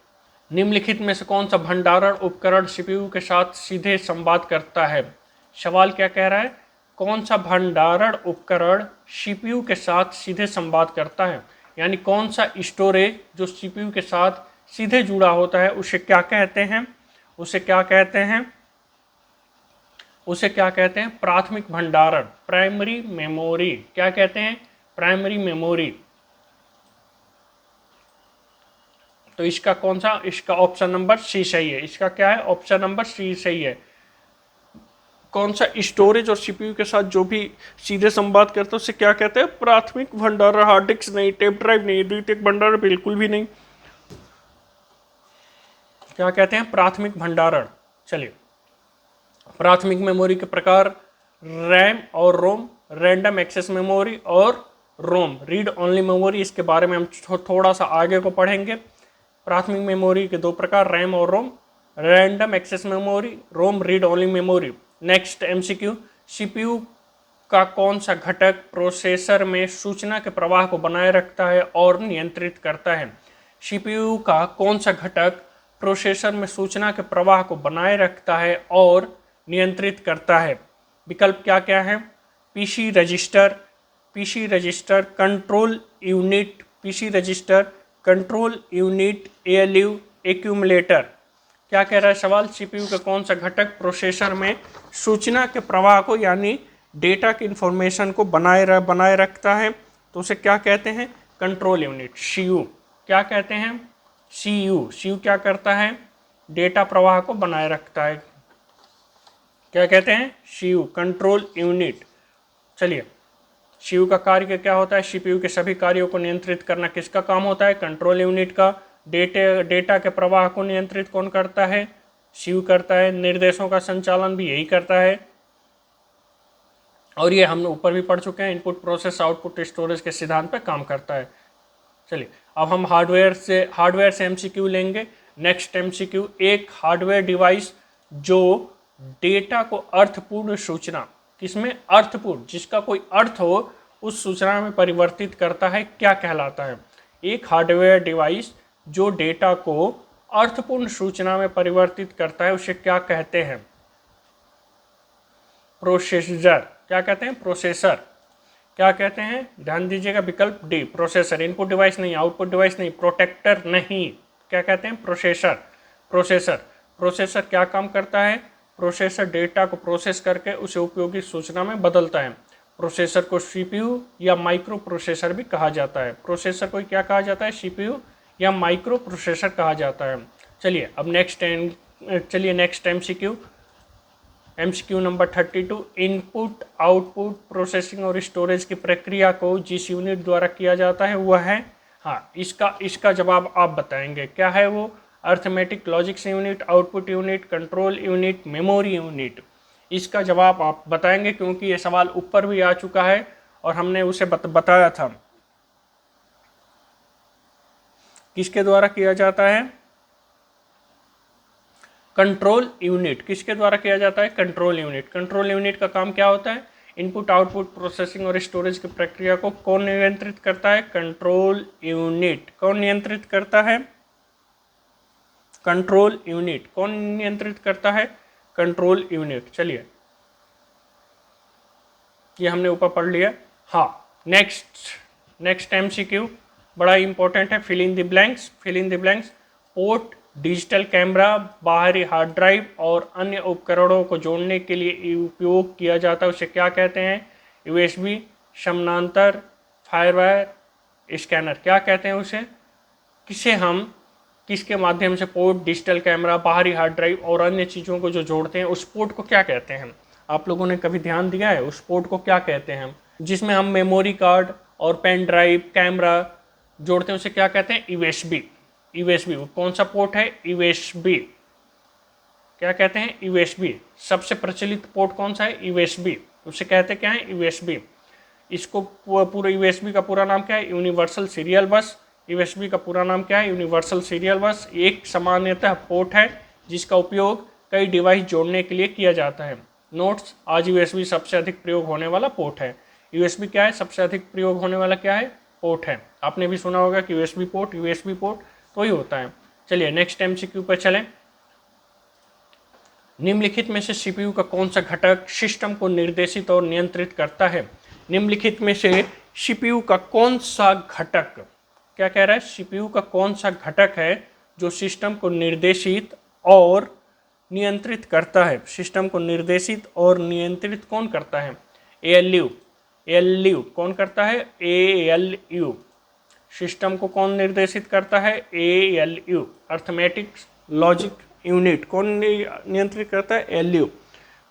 निम्नलिखित में से कौन सा भंडारण उपकरण CPU के साथ सीधे संवाद करता है? सवाल क्या कह रहा है, कौन सा भंडारण उपकरण CPU के साथ सीधे संवाद करता है, यानी कौन सा स्टोरेज जो CPU के साथ सीधे जुड़ा होता है उसे क्या कहते हैं? उसे क्या कहते हैं? उसे क्या कहते हैं? प्राथमिक भंडारण, प्राइमरी मेमोरी। क्या कहते हैं? Primary memory. तो इसका कौन सा, इसका ऑप्शन नंबर सी सही है। इसका क्या है? ऑप्शन नंबर सी सही है। कौन सा स्टोरेज और CPU के साथ जो भी सीधे संवाद करता है उसे क्या कहते हैं? प्राथमिक भंडारण। हार्ड डिस्क नहीं, टेप ड्राइव नहीं, द्वितीयक भंडारण बिल्कुल भी नहीं। क्या कहते हैं? प्राथमिक भंडारण। चलिए, प्राथमिक मेमोरी के प्रकार रैम और रोम, रैंडम एक्सेस मेमोरी और रोम, रीड ओनली मेमोरी। इसके बारे में हम थोड़ा सा आगे को पढ़ेंगे। प्राथमिक मेमोरी के दो प्रकार, रैम और ROM, random access memory, ROM read only memory. Next MCQ, CPU का कौन सा घटक प्रोसेसर में सूचना के प्रवाह को बनाए रखता है और नियंत्रित करता है? CPU का कौन सा घटक प्रोसेसर में सूचना के प्रवाह को बनाए रखता है और नियंत्रित करता है? विकल्प क्या क्या है? PC register, PC register, control unit, PC register, control unit, ALU, accumulator. क्या कह रहा है सवाल? CPU का कौन सा घटक प्रोसेसर में सूचना के प्रवाह को यानी डेटा की इंफॉर्मेशन को बनाए रखता है? तो उसे क्या कहते हैं? Control unit, CU। क्या कहते हैं? CU क्या करता है? डेटा प्रवाह को बनाए रखता है। क्या कहते हैं? CU, control unit. चलिए, CU का कार्य क्या होता है? CPU के सभी कार्यों को नियंत्रित करना किसका काम होता है? कंट्रोल यूनिट का। डेटा के प्रवाह को नियंत्रित कौन करता है? CU करता है। निर्देशों का संचालन भी यही करता है, और ये हम ऊपर भी पढ़ चुके हैं, इनपुट प्रोसेस आउटपुट स्टोरेज के सिद्धांत पे काम करता है। चलिए, अब हम हार्डवेयर से MCQ लेंगे। नेक्स्ट MCQ, एक हार्डवेयर डिवाइस जो डेटा को अर्थपूर्ण सूचना, किसमें? अर्थपूर्ण, जिसका कोई अर्थ हो उस सूचना में परिवर्तित करता है, क्या कहलाता है? एक हार्डवेयर डिवाइस जो डेटा को अर्थपूर्ण सूचना में परिवर्तित करता है उसे क्या कहते हैं? प्रोसेसर। क्या कहते हैं? प्रोसेसर। क्या कहते हैं? ध्यान दीजिएगा, विकल्प डी, प्रोसेसर। इनपुट डिवाइस नहीं, आउटपुट डिवाइस नहीं, प्रोटेक्टर नहीं। क्या कहते हैं? प्रोसेसर। प्रोसेसर क्या काम करता है? प्रोसेसर डेटा को प्रोसेस करके उसे उपयोगी सूचना में बदलता है। प्रोसेसर को CPU या माइक्रो प्रोसेसर भी कहा जाता है। प्रोसेसर को क्या कहा जाता है? CPU या माइक्रो प्रोसेसर कहा जाता है। चलिए, अब next MCQ number 32, input output processing और स्टोरेज की प्रक्रिया को जिस यूनिट द्वारा किया जाता है वह है, हाँ, इसका जवाब आप बताएंगे। क्या है वो? Arithmetic logics unit, output unit, control unit, memory unit. इसका जवाब आप बताएंगे क्योंकि ये सवाल ऊपर भी आ चुका है और हमने उसे बताया था। किसके द्वारा किया जाता है? Control unit. किसके द्वारा किया जाता है? Control unit. कंट्रोल यूनिट का काम क्या होता है? इनपुट आउटपुट प्रोसेसिंग और स्टोरेज की प्रक्रिया को कौन नियंत्रित करता है? Control unit. कौन नियंत्रित करता है? Control unit. कौन नियंत्रित करता है? Control unit. चलिए, ये हमने ऊपर पढ़ लिया। हाँ, नेक्स्ट MCQ बड़ा इंपॉर्टेंट है, fill in the blanks. Port, digital camera, बाहरी हार्ड ड्राइव और अन्य उपकरणों को जोड़ने के लिए उपयोग किया जाता है, उसे क्या कहते हैं? USB, समानांतर, फायरवायर, स्कैनर। क्या कहते हैं उसे? किसके माध्यम से पोर्ट, डिजिटल कैमरा, बाहरी हार्ड ड्राइव और अन्य चीज़ों को जो जोड़ते हैं उस पोर्ट को क्या कहते हैं? आप लोगों ने कभी ध्यान दिया है उस पोर्ट को क्या कहते हैं? जिसमें हम मेमोरी कार्ड और पेन ड्राइव, कैमरा जोड़ते हैं उसे क्या कहते हैं? USB। कौन सा पोर्ट है? USB। क्या कहते हैं? USB। सबसे प्रचलित पोर्ट कौन सा है? USB। उसे कहते क्या है? USB। इसको पूरा USB का पूरा नाम क्या है? यूनिवर्सल सीरियल बस। USB का पूरा नाम क्या है? यूनिवर्सल सीरियल बस। एक सामान्यतः पोर्ट है जिसका उपयोग कई डिवाइस जोड़ने के लिए किया जाता है। नोट्स, आज USB सबसे अधिक प्रयोग होने वाला पोर्ट है। यूएसबी क्या है, सबसे अधिक प्रयोग होने वाला क्या है, पोर्ट है। आपने भी सुना होगा कि यूएसबी पोर्ट तो ही होता है। चलिए नेक्स्ट एमसीक्यू पर चलें। निम्नलिखित में से सीपीयू का कौन सा घटक सिस्टम को निर्देशित और नियंत्रित करता है? निम्नलिखित में से सीपीयू का कौन सा घटक, क्या कह रहा है, सीपीयू का कौन सा घटक है जो सिस्टम को निर्देशित और नियंत्रित करता है? सिस्टम को निर्देशित और नियंत्रित कौन करता है? एएलयू। एएलयू कौन करता है? एएलयू। सिस्टम को कौन निर्देशित करता है? ALU, arithmetic logic unit. कौन नियंत्रित करता है? एएलयू।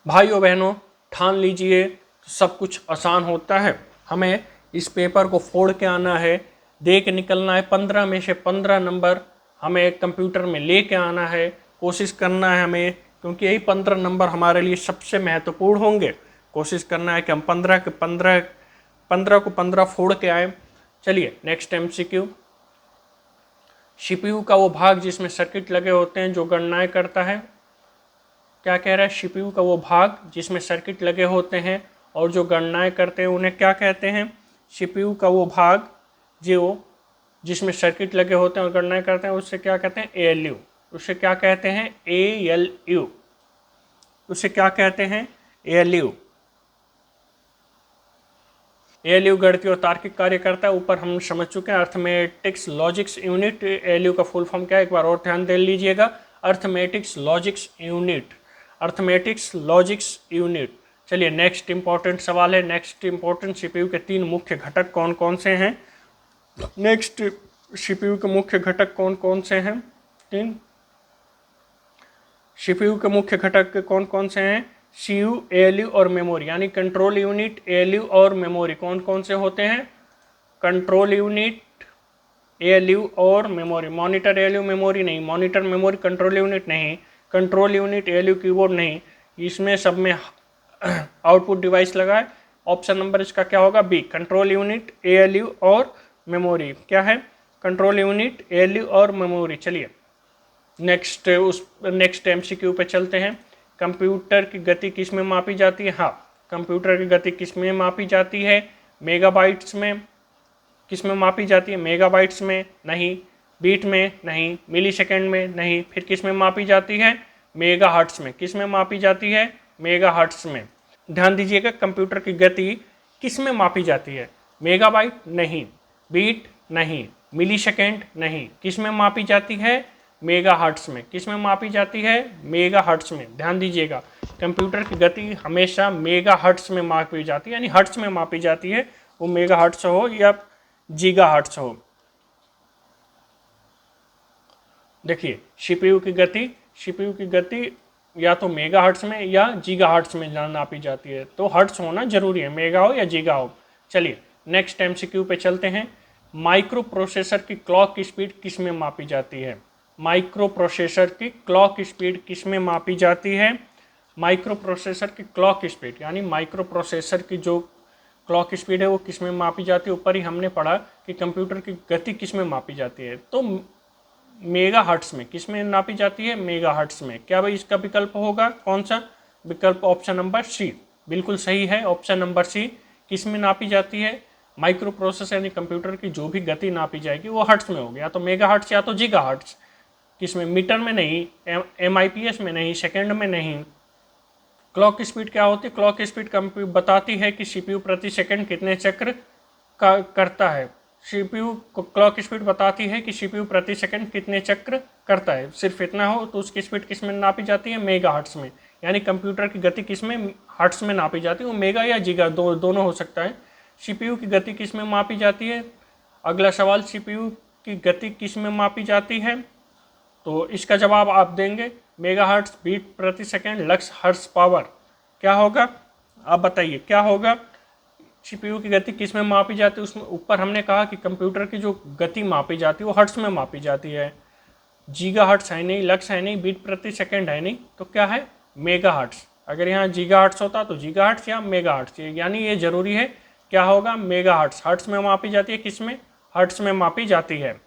भाइयों बहनों, ठान लीजिए, सब कुछ आसान होता है। हमें इस पेपर को फोड़ के आना है, दे के निकलना है। 15 में से 15 नंबर हमें कंप्यूटर में ले के आना है, कोशिश करना है हमें, क्योंकि यही 15 नंबर हमारे लिए सबसे महत्वपूर्ण होंगे। कोशिश करना है कि हम 15 को 15 फोड़ के आए। चलिए नेक्स्ट एमसीक्यू। सीपीयू का वो भाग जिसमें सर्किट लगे होते हैं जो गणनाएं करता है, क्या कह रहा है? सीपीयू का वो भाग जिसमें सर्किट लगे होते हैं और जो गणनाएं करते हैं उन्हें क्या कहते हैं? सीपीयू का वो भाग जो जिसमें सर्किट लगे होते हैं और गणनाएं करते हैं उससे क्या कहते हैं? एएलयू। उससे क्या कहते हैं? एएलयू। उससे क्या कहते हैं? एएलयू। एएलयू गणितीय और तार्किक कार्य करता है, ऊपर हम समझ चुके हैं। अर्थमेटिक्स लॉजिक्स यूनिट, एएलयू का फुल फॉर्म क्या है, एक बार और ध्यान दे लीजिएगा। Arithmetics logics unit, arithmetics logics unit. चलिए नेक्स्ट इंपॉर्टेंट सवाल है। नेक्स्ट इंपॉर्टेंट, सीपीयू के 3 मुख्य घटक कौन कौन से हैं? नेक्स्ट, सीपीयू के मुख्य घटक कौन कौन से हैं? 3 सीपीयू के मुख्य घटक कौन कौन से हैं? सीयू, एएलयू और मेमोरी, यानी कंट्रोल यूनिट, एएलयू और मेमोरी कौन कौन से होते हैं? कंट्रोल यूनिट, एएलयू और मेमोरी। मॉनिटर, एएलयू, मेमोरी नहीं। मॉनिटर, मेमोरी, कंट्रोल यूनिट नहीं। कंट्रोल यूनिट, एएलयू, कीबोर्ड नहीं। इसमें सब में आउटपुट डिवाइस लगा है। ऑप्शन नंबर इसका क्या होगा? बी, कंट्रोल यूनिट, एएलयू और मेमोरी। क्या है? कंट्रोल यूनिट, एएलयू और मेमोरी। चलिए नेक्स्ट एमसीक्यू पे चलते हैं। कंप्यूटर की गति किस में मापी जाती है? हाँ, कंप्यूटर की गति किस में मापी जाती है? मेगाबाइट्स में। किस में मापी जाती है? मेगाबाइट्स में नहीं। बीट में नहीं। मिली सेकेंड में नहीं। फिर किस में मापी जाती है? मेगाहर्ट्ज में। किस में मापी जाती है? मेगाहर्ट्ज में। ध्यान दीजिएगा, कंप्यूटर की गति किस में मापी जाती है? मेगाबाइट नहीं, बीट नहीं, मिली सेकेंड नहीं। किस में मापी जाती है? मेगाहर्ट्ज में। किस में मापी जाती है? मेगाहर्ट्ज में। ध्यान दीजिएगा, कंप्यूटर की गति हमेशा मेगाहर्ट्ज में मापी जाती है, यानी हर्ट्ज में मापी जाती है। वो मेगाहर्ट्ज हो या गीगाहर्ट्ज हो। देखिए, सीपीयू की गति या तो मेगाहर्ट्ज में या गीगाहर्ट्ज में नापी जाती है, तो हर्ट्ज होना जरूरी है, मेगा हो या गीगा हो। चलिए नेक्स्ट एमसीक्यू पे चलते हैं। माइक्रो प्रोसेसर की क्लॉक स्पीड किस में मापी जाती है? माइक्रो प्रोसेसर की क्लॉक स्पीड किस में मापी जाती है? माइक्रो प्रोसेसर की क्लॉक स्पीड, यानी माइक्रो प्रोसेसर की जो क्लॉक स्पीड है वो किस में मापी जाती है? ऊपर ही हमने पढ़ा कि कंप्यूटर की गति किस में मापी जाती है, तो मेगाहर्ट्ज में। किस में नापी जाती है? मेगाहर्ट्ज में। क्या भाई इसका विकल्प होगा? कौन सा विकल्प? ऑप्शन नंबर सी बिल्कुल सही है। ऑप्शन नंबर सी किस में नापी जाती है? माइक्रो प्रोसेसर यानी कंप्यूटर की जो भी गति नापी जाएगी वो हर्ट्ज में होगी, या तो मेगाहर्ट्ज या तो गीगाहर्ट्ज। किसमें? मीटर में नहीं, एमआईपीएस में नहीं, सेकेंड में नहीं। क्लॉक स्पीड क्या होती है? क्लॉक स्पीड बताती है कि सीपीयू प्रति सेकंड कितने चक्र करता है। सीपीयू को क्लॉक स्पीड बताती है कि सीपीयू प्रति सेकंड कितने चक्र करता है। सिर्फ इतना हो तो उसकी स्पीड किस में नापी जाती है? मेगाहर्ट्ज में। यानी कंप्यूटर की गति किस में? हर्ट्ज में नापी जाती है। वो मेगा या गीगा दोनों हो सकता है। सीपीयू की गति किस में मापी जाती है? अगला सवाल, सीपीयू की गति किस में मापी जाती है? तो इसका जवाब आप देंगे मेगाहर्ट्ज, बीट प्रति सेकंड, लक्स हर्ट्ज पावर। क्या होगा आप बताइए, क्या होगा? सीपीयू की गति किस में मापी जाती है? उसमें ऊपर हमने कहा कि कंप्यूटर की जो गति मापी जाती है वो हर्ट्ज में मापी जाती है। गीगाहर्ट्ज है नहीं, लक्स है नहीं, बीट प्रति सेकंड है नहीं, तो क्या है? मेगाहर्ट्ज। अगर यहाँ गीगाहर्ट्ज होता तो गीगाहर्ट्ज या मेगाहर्ट्ज, यानी ये जरूरी है क्या होगा? मेगाहर्ट्ज। हर्ट्ज में मापी जाती है, किस में? हर्ट्ज में मापी जाती है।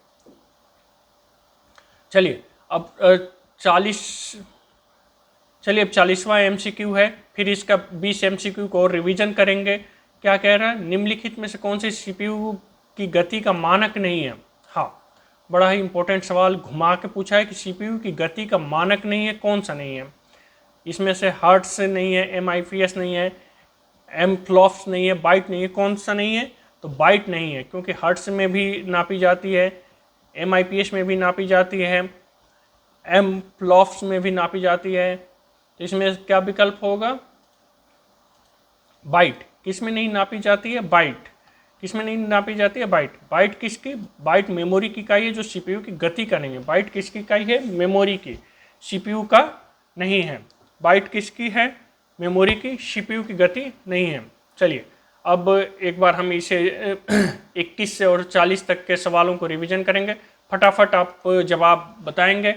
चलिए अब 40वां एमसीक्यू है, फिर इसका 20 एमसीक्यू को और रिवीजन करेंगे क्या कह रहा है, निम्नलिखित में से कौन से सीपीयू की गति का मानक नहीं है। हाँ, बड़ा ही इंपॉर्टेंट सवाल घुमा के पूछा है कि सीपीयू की गति का मानक नहीं है, कौन सा नहीं है। इसमें से हर्ट्ज नहीं है, एमआईपीएस नहीं है, एमफ्लॉप्स नहीं है, बाइट नहीं है, कौन सा नहीं है, तो बाइट नहीं है, क्योंकि हर्ट्ज में भी नापी जाती है, एमआईपीएस में भी नापी जाती है, एमफ्लॉप्स में भी नापी जाती है। तो इसमें क्या विकल्प होगा, बाइट। किस में नहीं नापी जाती है, बाइट। किस में नहीं नापी जाती है, बाइट। बाइट किसकी, बाइट मेमोरी की इकाई है जो सीपीयू की गति का नहीं है। बाइट किसकी इकाई है, मेमोरी की, सीपीयू का नहीं है। बाइट किसकी है, मेमोरी की, सीपीयू की गति नहीं है। चलिए अब एक बार हम इसे 21 से और 40 तक के सवालों को रिवीजन करेंगे। फटाफट आप जवाब बताएंगे,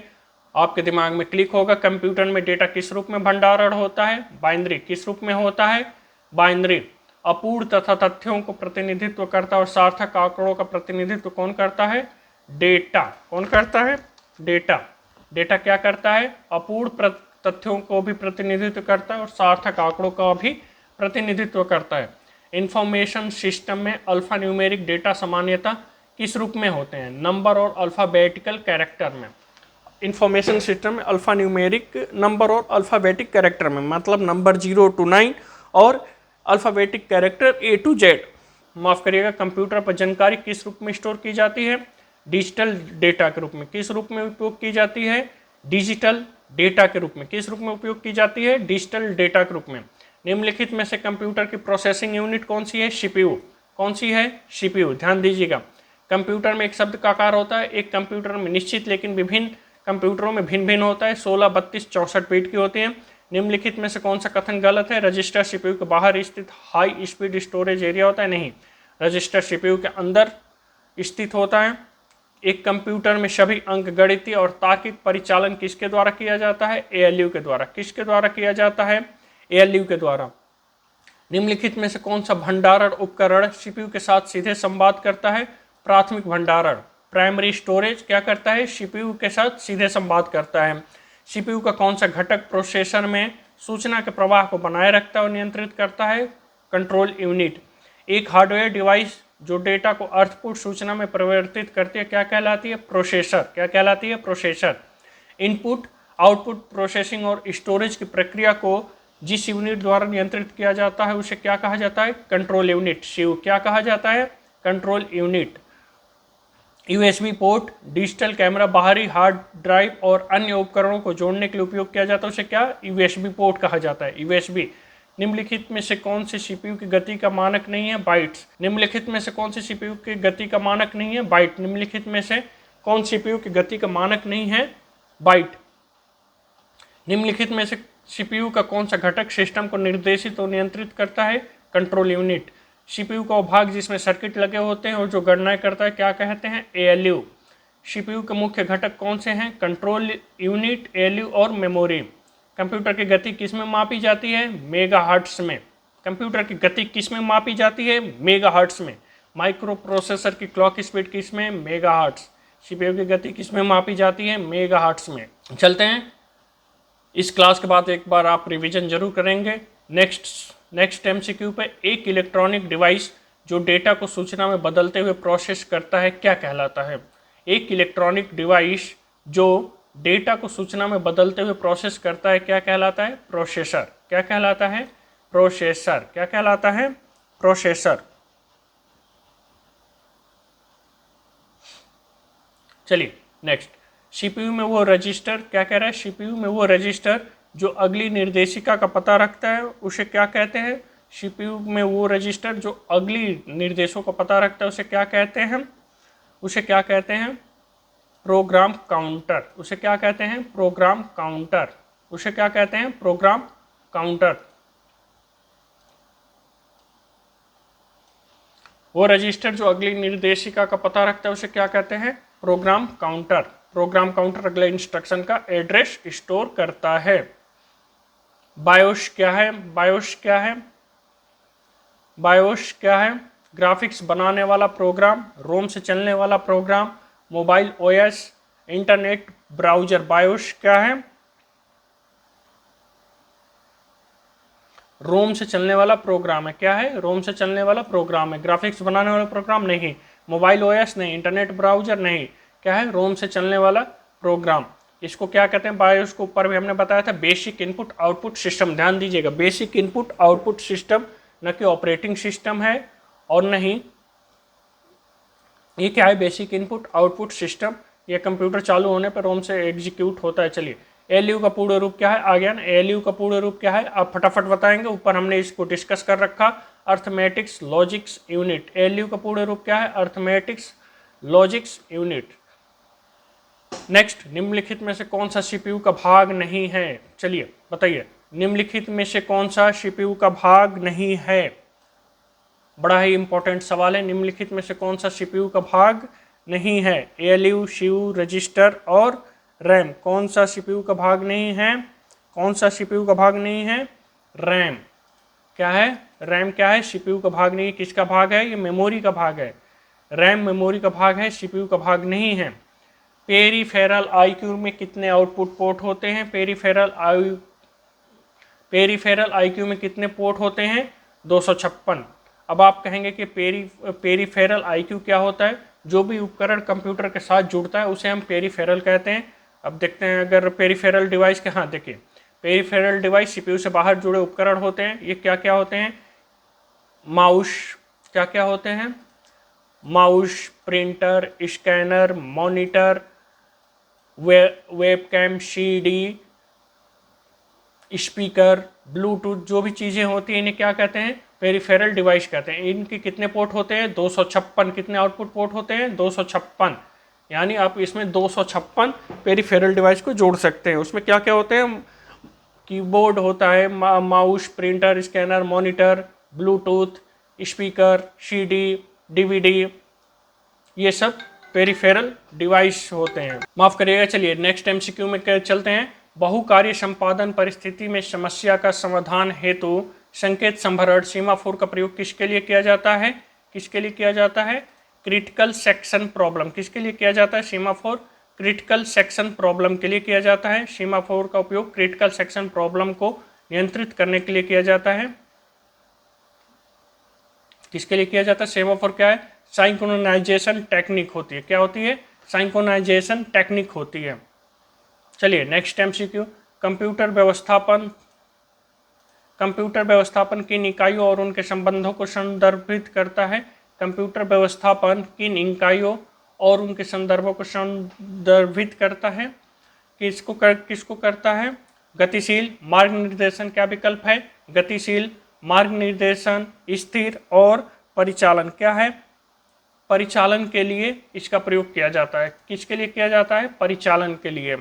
आपके दिमाग में क्लिक होगा। कंप्यूटर में डेटा किस रूप में भंडारण होता है, बाइनरी। किस रूप में होता है, बाइनरी। अपूर्ण तथा तथ्यों को प्रतिनिधित्व करता है और सार्थक आंकड़ों का प्रतिनिधित्व कौन करता है, डेटा। कौन करता है, डेटा। डेटा क्या करता है, अपूर्ण तथ्यों को भी प्रतिनिधित्व करता है और सार्थक आंकड़ों का भी प्रतिनिधित्व करता है। इंफॉर्मेशन सिस्टम में अल्फा न्यूमेरिक डेटा सामान्यतः किस रूप में होते हैं, नंबर और अल्फाबेटिकल कैरेक्टर में। इंफॉर्मेशन सिस्टम में अल्फा न्यूमेरिक नंबर और अल्फाबेटिक कैरेक्टर में, मतलब नंबर 0 to 9 और alphabetic character A to Z। माफ करिएगा, कंप्यूटर पर जानकारी किस रूप में स्टोर की जाती है, डिजिटल डेटा के रूप में। किस रूप में उपयोग की जाती है, डिजिटल डेटा के रूप में। किस रूप में उपयोग की जाती है, डिजिटल डेटा के रूप में। निम्नलिखित में से कंप्यूटर की प्रोसेसिंग यूनिट कौन सी है, सीपीयू। कौन सी है, सीपीयू। ध्यान दीजिएगा, कंप्यूटर में एक शब्द का आकार होता है, एक कंप्यूटर में निश्चित लेकिन विभिन्न कंप्यूटरों में भिन्न भिन्न होता है। 16, 32, 64 बिट की होती है। निम्नलिखित में से कौन सा कथन गलत है, रजिस्टर सीपीयू के बाहर स्थित हाई स्पीड स्टोरेज एरिया होता है। नहीं, रजिस्टर सीपीयू के अंदर स्थित होता है। एक कंप्यूटर में सभी अंकगणितीय और तार्किक परिचालन किसके द्वारा किया जाता है, एएलयू के द्वारा। किसके द्वारा किया जाता है, एएलयू के द्वारा। निम्नलिखित में से कौन सा भंडारण उपकरण सीपीयू के साथ सीधे संवाद करता है, प्राथमिक भंडारण, प्राइमरी स्टोरेज क्या करता है, सीपीयू के साथ सीधे संवाद करता है। सीपीयू का कौन सा घटक प्रोसेसर में सूचना के प्रवाह को बनाए रखता है और नियंत्रित करता है, कंट्रोल यूनिट। एक हार्डवेयर डिवाइस जो डेटा को अर्थपूर्ण सूचना में परिवर्तित करती है क्या कहलाती है, प्रोसेसर। क्या कहलाती है, प्रोसेसर। इनपुट आउटपुट प्रोसेसिंग और स्टोरेज की प्रक्रिया को जिस यूनिट द्वारा नियंत्रित किया जाता है उसे क्या कहा जाता है, कंट्रोल यूनिट। सीयू क्या कहा जाता है, control unit. USB port digital camera बाहरी हार्ड ड्राइव और अन्य उपकरणों को जोड़ने के लिए उपयोग किया जाता है, उसे क्या, यूएसबी पोर्ट कहा जाता है, यूएसबी। निम्नलिखित में से कौन से सीपीयू की गति का मानक नहीं है, बाइट्स। निम्नलिखित में से कौन से सीपीयू की गति का मानक नहीं है, बाइट। निम्नलिखित में से कौन सीपीयू की गति का मानक नहीं है, बाइट। निम्नलिखित में से सीपीयू का कौन सा घटक सिस्टम को निर्देशित और नियंत्रित करता है, कंट्रोल यूनिट। सीपीयू का भाग जिसमें सर्किट लगे होते हैं और जो गणनाएं करता है क्या कहते हैं, एएलयू। सीपीयू के मुख्य घटक कौन से हैं, कंट्रोल यूनिट, एएलयू और मेमोरी। कंप्यूटर की गति किस में मापी जाती है, मेगाहर्ट्ज में। कंप्यूटर की गति किस में मापी जाती है, मेगाहर्ट्ज में। माइक्रो प्रोसेसर की क्लॉक स्पीड किस में, मेगाहर्ट्ज। सीपीयू की गति किस में मापी जाती है, मेगाहर्ट्ज में। चलते हैं, इस क्लास के बाद एक बार आप रिवीजन जरूर करेंगे। नेक्स्ट एमसीक्यू पे, एक इलेक्ट्रॉनिक डिवाइस जो डेटा को सूचना में बदलते हुए प्रोसेस करता है क्या कहलाता है। एक इलेक्ट्रॉनिक डिवाइस जो डेटा को सूचना में बदलते हुए प्रोसेस करता है क्या कहलाता है, प्रोसेसर। क्या कहलाता है, प्रोसेसर। क्या कहलाता है, प्रोसेसर। चलिए नेक्स्ट, सीपीयू में वो रजिस्टर, क्या कह रहा है, सीपीयू में वो रजिस्टर जो अगली निर्देशिका का पता रखता है उसे क्या कहते हैं, सीपीयू में वो रजिस्टर जो अगली निर्देशों का पता रखता है उसे क्या कहते हैं, उसे क्या कहते हैं, प्रोग्राम काउंटर। उसे क्या कहते हैं, प्रोग्राम काउंटर। उसे क्या कहते हैं, प्रोग्राम काउंटर। वो रजिस्टर जो अगली निर्देशिका का पता रखता है उसे क्या कहते हैं, प्रोग्राम काउंटर। प्रोग्राम काउंटर अगले इंस्ट्रक्शन का एड्रेस स्टोर करता है। बायोस क्या है, बायोस क्या है, बायोस क्या है, ग्राफिक्स बनाने वाला प्रोग्राम, रोम से चलने वाला program, mobile OS, internet browser. BIOS क्या है, रोम से चलने वाला प्रोग्राम है। क्या है? रोम से चलने वाला प्रोग्राम है। ग्राफिक्स बनाने वाला प्रोग्राम नहीं, मोबाइल ओएस नहीं, इंटरनेट ब्राउजर नहीं। क्या है? रोम से चलने वाला प्रोग्राम। इसको क्या कहते हैं? बायोस को ऊपर भी हमने बताया था, बेसिक इनपुट आउटपुट सिस्टम। ध्यान दीजिएगा, बेसिक इनपुट आउटपुट सिस्टम, न कि ऑपरेटिंग सिस्टम है और न ही ये क्या है, बेसिक इनपुट आउटपुट सिस्टम। ये कंप्यूटर चालू होने पर रोम से एग्जीक्यूट होता है। चलिए, एलयू का पूर्ण रूप क्या है? आ गया ना, एलयू का पूर्ण रूप क्या है? आप फटाफट बताएंगे, ऊपर हमने इसको डिस्कस कर रखा। Arithmetics logics unit. एलयू का पूर्ण रूप क्या है? Arithmetics logics unit. नेक्स्ट, निम्नलिखित में से कौन सा सीपीयू का भाग नहीं है? चलिए बताइए, निम्नलिखित में से कौन सा सीपीयू का भाग नहीं है? बड़ा ही इंपॉर्टेंट सवाल है। निम्नलिखित में से कौन सा सीपीयू का भाग नहीं है? एलयू, सीयू, रजिस्टर और रैम। कौन सा सीपीयू का भाग नहीं है? कौन सा सीपीयू का भाग नहीं है? रैम। क्या है? रैम क्या है? सीपीयू का भाग नहीं है। किसका भाग है? ये मेमोरी का भाग है। रैम मेमोरी का भाग है, सीपीयू का भाग नहीं है। पेरीफेरल आईक्यू में कितने आउटपुट पोर्ट होते हैं? पेरीफेरल आईक्यू में कितने पोर्ट होते हैं? 256। अब आप कहेंगे कि पेरीफेरल आईक्यू क्या होता है? जो भी उपकरण कंप्यूटर के साथ जुड़ता है उसे हम पेरीफेरल कहते हैं। अब देखते हैं अगर पेरीफेरल डिवाइस के, हाँ देखिए, पेरीफेरल डिवाइस सीपीयू से बाहर जुड़े उपकरण होते हैं। ये क्या क्या होते हैं? माउस। क्या क्या होते हैं? Mouse, printer, scanner, monitor, webcam, CD, speaker, Bluetooth, जो भी चीज़ें होती हैं इन्हें क्या कहते हैं? पेरिफेरल डिवाइस कहते हैं। इनके कितने पोर्ट होते हैं? 256। कितने आउटपुट पोर्ट होते हैं? 256। यानी आप इसमें 256 पेरिफेरल डिवाइस को जोड़ सकते हैं। उसमें क्या क्या होते हैं? कीबोर्ड होता है, mouse, printer, scanner, monitor, Bluetooth, speaker, CD, DVD, ये सब पेरिफेरल डिवाइस होते हैं। माफ करिएगा। चलिए नेक्स्ट एमसीक्यू में चलते हैं। बहुकार्य संपादन परिस्थिति में समस्या का समाधान हेतु संकेत संभरण सीमाफोर का प्रयोग किसके लिए किया जाता है? किसके लिए किया जाता है? Critical section problem. किसके लिए किया जाता है? सीमाफोर क्रिटिकल सेक्शन प्रॉब्लम के लिए किया जाता है। सीमाफोर का उपयोग क्रिटिकल सेक्शन प्रॉब्लम को नियंत्रित करने के लिए किया जाता है। किसके लिए किया जाता है? सेमाफोर क्या है? सिंक्रोनाइजेशन टेक्निक होती है। क्या होती है? सिंक्रोनाइजेशन टेक्निक होती है। चलिए नेक्स्ट एमसीक्यू। कंप्यूटर व्यवस्थापन किन इकाइयों और उनके संबंधों को संदर्भित करता है? कंप्यूटर व्यवस्थापन किन इकाइयों और उनके संदर्भों को संदर्भित करता है? किसको करता है? गतिशील, मार्ग निर्देशन क्या विकल्प है? गतिशील, मार्ग निर्देशन, स्थिर और परिचालन। क्या है? परिचालन के लिए इसका प्रयोग किया जाता है। किसके लिए किया जाता है? परिचालन के लिए।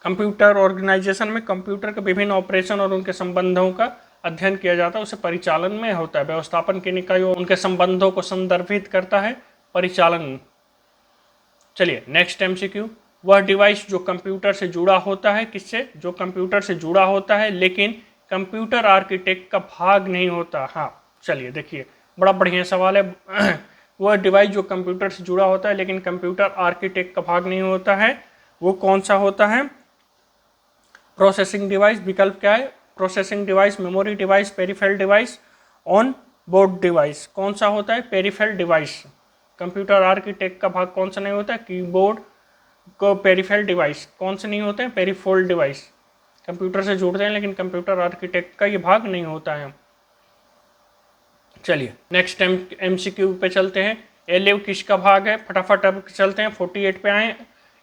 कंप्यूटर ऑर्गेनाइजेशन में कंप्यूटर के विभिन्न ऑपरेशन और उनके संबंधों का अध्ययन किया जाता है, उसे परिचालन में होता है। व्यवस्थापन की इकाइयों उनके संबंधों को संदर्भित करता है, परिचालन। चलिए नेक्स्ट एमसीक्यू। वह डिवाइस जो कंप्यूटर से जुड़ा होता है, किससे? जो कंप्यूटर से जुड़ा होता है लेकिन कंप्यूटर आर्किटेक्ट का भाग नहीं होता। हाँ चलिए देखिए, बड़ा बढ़िया सवाल है। वह डिवाइस जो कंप्यूटर से जुड़ा होता है लेकिन कंप्यूटर आर्किटेक्ट का भाग नहीं होता है, वो कौन सा होता है? Processing device. विकल्प क्या है? Processing device, memory device, peripheral device, on board device. कौन सा होता है? Peripheral device. कंप्यूटर आर्किटेक्ट का भाग कौन सा नहीं होता है? कीबोर्ड को। पेरिफेरल डिवाइस कौन से नहीं होते हैं? पेरिफेरल डिवाइस कंप्यूटर से जुड़ते हैं लेकिन कंप्यूटर आर्किटेक्ट का ये भाग नहीं होता है। चलिए नेक्स्ट एमसीक्यू पे चलते हैं। एलयू किसका भाग है? फटाफट अब चलते हैं 48 पे आए।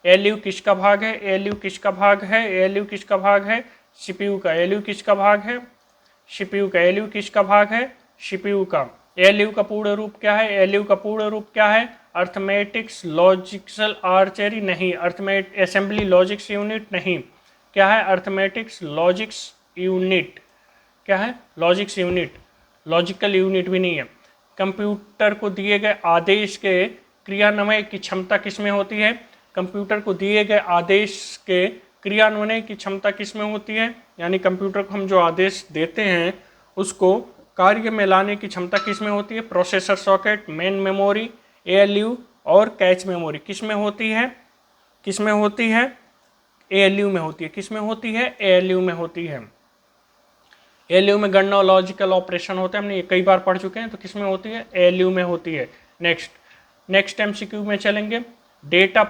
एलयू किसका भाग है? एलयू किसका भाग है? एलयू किसका भाग है? सीपीयू का। एलयू किसका भाग है? सीपीयू का। एलयू किसका भाग है? सीपीयू का। एलयू का पूर्ण रूप क्या है? एलयू का पूर्ण रूप क्या है? अर्थमेटिक्स लॉजिकल आर्चरी नहीं, अर्थमेट असेंबली लॉजिक्स यूनिट नहीं। क्या है? Arithmetics logics unit. क्या है? Logics unit. लॉजिकल यूनिट भी नहीं है। कंप्यूटर को दिए गए आदेश के क्रियान्वयन की क्षमता किसमें होती है? कंप्यूटर को दिए गए आदेश के क्रियान्वयन की क्षमता किसमें होती है? यानी कंप्यूटर को हम जो आदेश देते हैं उसको कार्य में लाने की क्षमता किसमें होती है? Processor socket, main memory, ALU और कैच मेमोरी। किसमें होती है? किसमें होती है? एएलयू में होती है। किसमें होती है? एएलयू में होती है। ALU में गणना और लॉजिकल ऑपरेशन होते हैं, हमने ये कई बार पढ़ चुके हैं। तो किस में होती है? ALU में होती है। नेक्स्ट MCQ में चलेंगे। डेटा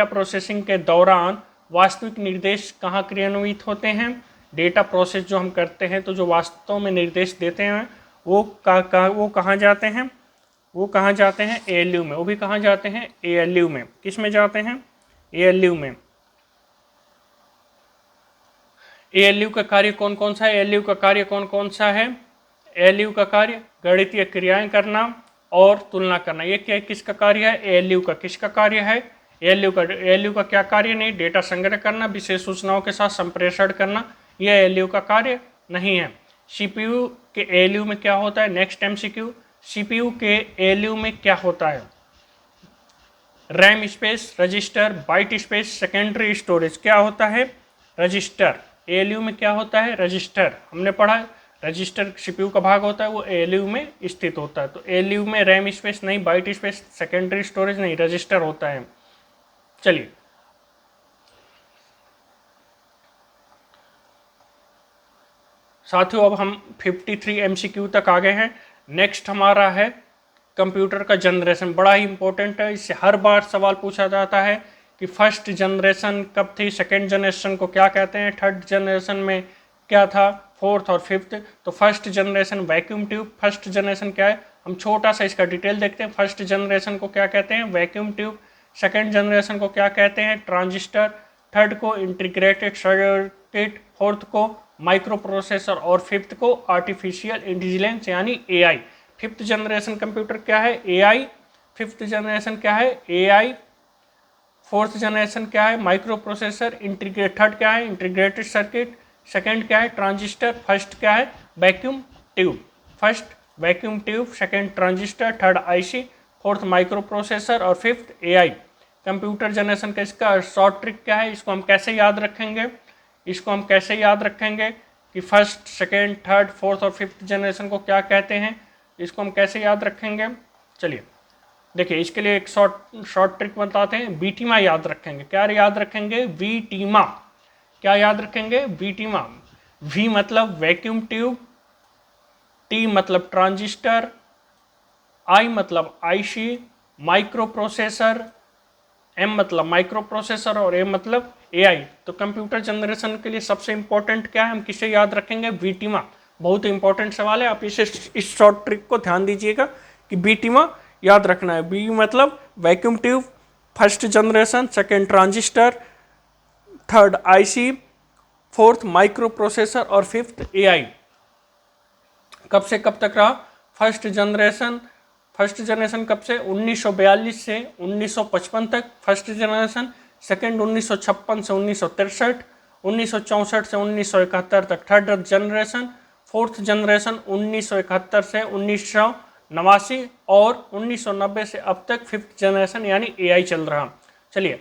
प्रोसेसिंग के दौरान वास्तविक निर्देश कहाँ क्रियान्वित होते हैं? डेटा प्रोसेस जो हम करते हैं तो जो वास्तव में निर्देश देते हैं वो कहाँ जाते हैं? वो कहाँ जाते हैं? ALU में। वो भी कहाँ जाते हैं? ALU में। किस में जाते हैं? ALU में। ALU का कार्य कौन कौन सा है? ALU का कार्य कौन कौन सा है? ALU का कार्य गणितीय क्रियाएं करना और तुलना करना। ये क्या किसका कार्य है? ALU का। किसका कार्य है? ALU का क्या कार्य नहीं? डेटा संग्रह करना, विशेष सूचनाओं के साथ संप्रेषण करना, यह ALU का कार्य नहीं है। CPU के ALU में क्या होता है? नेक्स्ट MCQ, CPU के ALU में क्या होता है? RAM space, register, byte space, secondary storage. क्या होता है? रजिस्टर। ALU में क्या होता है? रजिस्टर। हमने पढ़ा है रजिस्टर CPU का भाग होता है, वो ALU में स्थित होता है। तो ALU में रैम स्पेस नहीं, बाइट स्पेस, सेकेंडरी स्टोरेज नहीं, रजिस्टर होता है। चलिए साथियों, अब हम 53 MCQ तक आ गए हैं। नेक्स्ट हमारा है कंप्यूटर का जनरेशन। बड़ा ही इंपॉर्टेंट है, इससे हर बार सवाल पूछा जाता है कि फर्स्ट जनरेशन कब थी, सेकेंड जनरेशन को क्या कहते हैं, थर्ड जनरेशन में क्या था, फोर्थ और फिफ्थ। तो first generation vacuum tube. First generation क्या है? हम छोटा सा इसका डिटेल देखते हैं। फर्स्ट जनरेशन को क्या कहते हैं? Vacuum tube. सेकेंड जनरेशन को क्या कहते हैं? ट्रांजिस्टर। थर्ड को इंटीग्रेटेड सर्किट। फोर्थ को माइक्रो प्रोसेसर और फिफ्थ को आर्टिफिशियल इंटेलिजेंस यानी AI। फिफ्थ जनरेशन कंप्यूटर क्या है? AI। फिफ्थ जनरेशन क्या है? AI। फोर्थ जनरेशन क्या है? Micro processor. थर्ड क्या है? Integrated circuit. सेकंड क्या है? ट्रांजिस्टर। फर्स्ट क्या है? Vacuum tube. First vacuum tube, second transistor, third IC, fourth micro processor और फिफ्थ AI। कंप्यूटर जनरेशन का इसका शॉर्ट ट्रिक क्या है? इसको हम कैसे याद रखेंगे? कि फर्स्ट, सेकेंड, थर्ड, फोर्थ और फिफ्थ जनरेशन को क्या कहते हैं? इसको हम कैसे याद रखेंगे? चलिए देखिए, इसके लिए एक शॉर्ट ट्रिक बताते हैं। वीटीमा याद रखेंगे। क्या याद रखेंगे? वीटीमा। क्या याद रखेंगे? वीटीमा। वी मतलब वैक्यूम ट्यूब, टी मतलब ट्रांजिस्टर, आई मतलब IC, माइक्रो प्रोसेसर, M मतलब माइक्रो प्रोसेसर और A मतलब AI। तो कंप्यूटर जनरेशन के लिए सबसे इंपॉर्टेंट क्या है? हम किसे याद रखेंगे? वीटीमा। बहुत इंपॉर्टेंट सवाल है, आप इसे इस शॉर्ट ट्रिक को ध्यान दीजिएगा कि वीटीमा याद रखना है। वी मतलब vacuum tube, first generation, second transistor, third IC, fourth micro processor और फिफ्थ AI। कब से कब तक रहा फर्स्ट जनरेशन? कब से? 1942 से 1955 तक फर्स्ट जनरेशन। सेकेंड 1956 से 1963, 1964 से 1971 तक थर्ड जनरेशन। फोर्थ जनरेशन 1971 से 1989 और 1990 से अब तक फिफ्थ जनरेशन यानी AI चल रहा। चलिए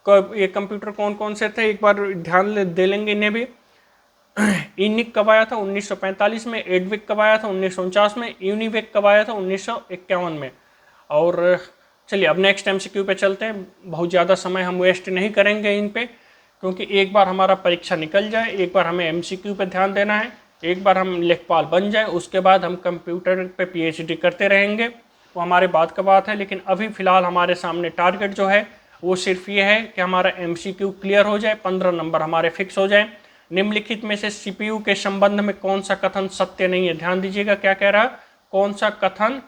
ये कंप्यूटर कौन कौन से थे एक बार ध्यान दे लेंगे इन्हें भी। इनिक कब आया था? 1945 में। एडविक कब आया था? 1949 में। यूनिवेक कब आया था? 1951 में। और चलिए अब नेक्स्ट MCQ पे चलते हैं। बहुत ज़्यादा समय हम वेस्ट नहीं करेंगे इन पे, क्योंकि एक बार हमारा परीक्षा निकल जाए, एक बार हमें MCQ पे ध्यान देना है, एक बार हम लेखपाल बन जाए, उसके बाद हम कंप्यूटर पे PhD करते रहेंगे, वो हमारे बाद का बात है। लेकिन अभी फ़िलहाल हमारे सामने टारगेट जो है वो सिर्फ ये है कि हमारा MCQ क्लियर हो जाए, 15 नंबर हमारे फिक्स हो जाए। निम्नलिखित में से CPU के संबंध में कौन सा कथन सत्य नहीं है? ध्यान दीजिएगा क्या कह रहा है, कौन सा कथन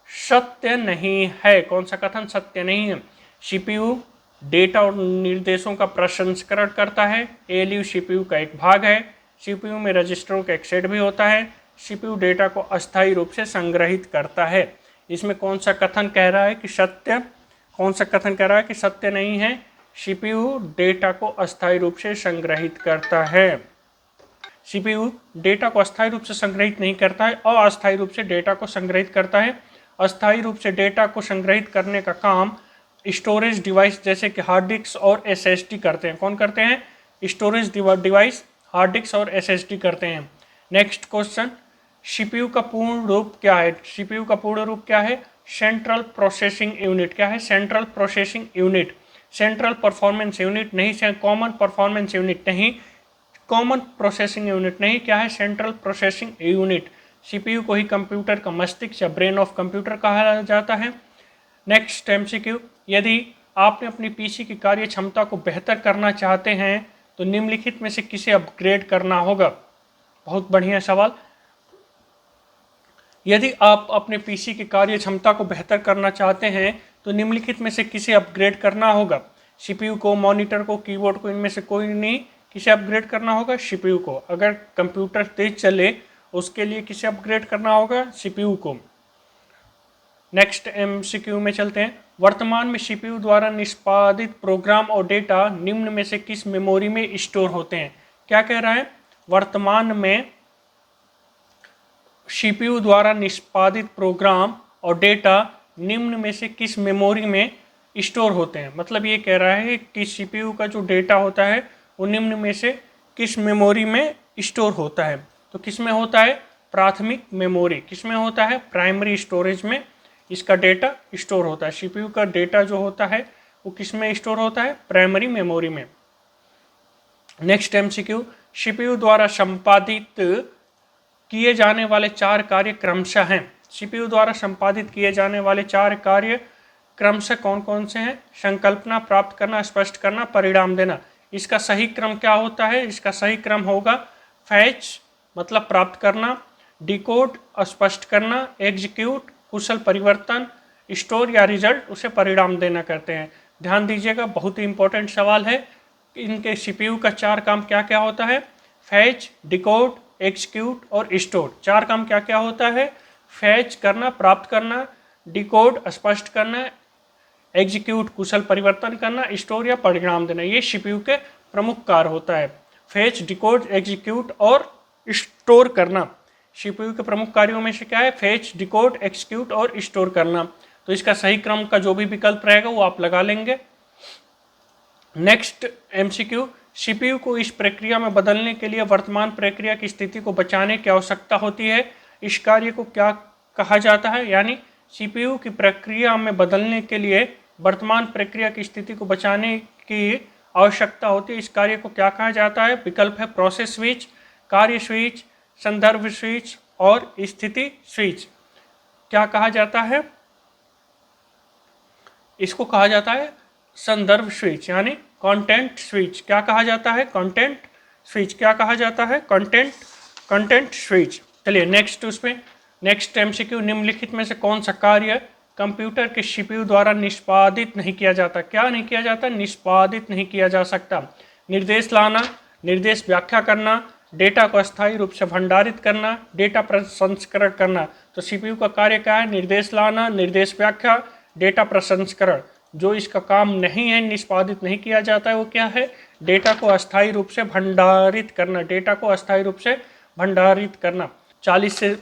सत्य नहीं है? कौन सा कथन सत्य नहीं है? CPU डेटा और निर्देशों का प्रसंस्करण करता है। ALU CPU का एक भाग है। CPU में रजिस्टरों का एक सेट भी होता है। CPU डेटा को अस्थायी रूप से संग्रहित करता है। इसमें कौन सा कथन कह रहा है कि सत्य, कौन सा कथन कह रहा है कि सत्य नहीं है? CPU डेटा को अस्थायी रूप से संग्रहित करता है। CPU डेटा को अस्थायी रूप से संग्रहित नहीं करता है, अस्थायी रूप से डेटा को संग्रहित करता है। अस्थायी रूप से डेटा को संग्रहित करने का काम स्टोरेज डिवाइस जैसे कि हार्ड डिस्क और SSD करते हैं। कौन करते हैं? स्टोरेज डिवाइस, हार्ड डिस्क और SSD करते हैं। नेक्स्ट क्वेश्चन, CPU का पूर्ण रूप क्या है? CPU का पूर्ण रूप क्या है? Central processing unit. क्या है? Central processing unit. Central performance unit नहीं, कॉमन परफॉर्मेंस यूनिट नहीं, कॉमन प्रोसेसिंग यूनिट नहीं, क्या है, सेंट्रल प्रोसेसिंग यूनिट। सीपीयू को ही कंप्यूटर का मस्तिष्क या ब्रेन ऑफ कंप्यूटर कहा जाता है। नेक्स्ट एमसीक्यू, यदि आपने अपनी पीसी की कार्य क्षमता को बेहतर करना चाहते हैं तो निम्नलिखित में से किसे अपग्रेड करना होगा। बहुत बढ़िया सवाल। यदि आप अपने पीसी की कार्य क्षमता को बेहतर करना चाहते हैं तो निम्नलिखित में से किसे अपग्रेड करना होगा। सीपीयू को, मॉनिटर को, कीबोर्ड को, इनमें से कोई नहीं। किसे अपग्रेड करना होगा, सीपीयू को। अगर कंप्यूटर तेज चले उसके लिए किसे अपग्रेड करना होगा, सीपीयू को। नेक्स्ट एमसीक्यू में चलते हैं। वर्तमान में सीपीयू द्वारा निष्पादित प्रोग्राम और डेटा निम्न में से किस मेमोरी में स्टोर होते हैं। क्या कह रहा है, वर्तमान में सीपीयू द्वारा निष्पादित प्रोग्राम और डेटा निम्न में से किस मेमोरी में स्टोर होते हैं। मतलब ये कह रहा है कि सीपीयू का जो डेटा होता है वो निम्न में से किस मेमोरी में स्टोर होता है। तो किस में होता है, प्राथमिक मेमोरी। किस में होता है, प्राइमरी स्टोरेज में इसका डेटा स्टोर होता है। सीपीयू का डेटा जो होता है वो किस में स्टोर होता है, प्राइमरी मेमोरी में। नेक्स्ट एमसीक्यू, सीपीयू द्वारा संपादित किए जाने वाले 4 कार्य क्रमशः हैं। सीपीयू द्वारा संपादित किए जाने वाले 4 कार्य क्रमशः कौन कौन से हैं। संकल्पना, प्राप्त करना, स्पष्ट करना, परिणाम देना। इसका सही क्रम क्या होता है, इसका सही क्रम होगा फैच मतलब प्राप्त करना, डिकोड स्पष्ट करना, एग्जीक्यूट कुशल परिवर्तन, स्टोर या रिजल्ट उसे परिणाम देना करते हैं। ध्यान दीजिएगा, बहुत ही इंपॉर्टेंट सवाल है। इनके सीपीयू का 4 काम क्या क्या होता है, फैच, डिकोड, एग्जीक्यूट और स्टोर। 4 काम क्या क्या होता है, फैच करना, प्राप्त करना, डिकोड स्पष्ट करना, एग्जीक्यूट कुशल परिवर्तन करना, स्टोर या परिणाम देना। ये सीपीयू के प्रमुख कार्य होता है, फैच, डिकोड, एग्जीक्यूट और स्टोर करना। सीपीयू के प्रमुख कार्यों में से क्या है, फैच, डिकोड, एग्जीक्यूट और स्टोर करना। तो इसका सही क्रम का जो भी विकल्प रहेगा वो आप लगा लेंगे। नेक्स्ट एमसीक्यू, सीपीयू को इस प्रक्रिया में बदलने के लिए वर्तमान प्रक्रिया की स्थिति को बचाने की आवश्यकता होती है। इस कार्य को क्या कहा जाता है, यानी सीपीयू की प्रक्रिया में बदलने के लिए वर्तमान प्रक्रिया की स्थिति को बचाने की आवश्यकता होती है। इस कार्य को क्या कहा जाता है, विकल्प है प्रोसेस स्विच, कार्य स्विच, संदर्भ स्विच और स्थिति स्विच। क्या कहा जाता है, इसको कहा जाता है संदर्भ स्विच यानी कंटेंट स्विच। क्या कहा जाता है, कंटेंट स्विच। क्या कहा जाता है, कंटेंट स्विच। चलिए नेक्स्ट, उसमें नेक्स्ट एमसीक्यू, निम्नलिखित में से कौन सा कार्य कंप्यूटर के सीपीयू द्वारा निष्पादित नहीं किया जाता। क्या नहीं किया जाता, निष्पादित नहीं किया जा सकता। निर्देश लाना, निर्देश व्याख्या करना, डेटा को अस्थायी रूप से भंडारित करना, डेटा प्रसंस्करण करना। तो सीपीयू का कार्य क्या है, निर्देश लाना, निर्देश व्याख्या, डेटा प्रसंस्करण। जो इसका काम नहीं है, निष्पादित नहीं किया जाता है, वो क्या है, डेटा को अस्थायी रूप से भंडारित करना, डेटा को अस्थायी रूप से भंडारित करना। 40 से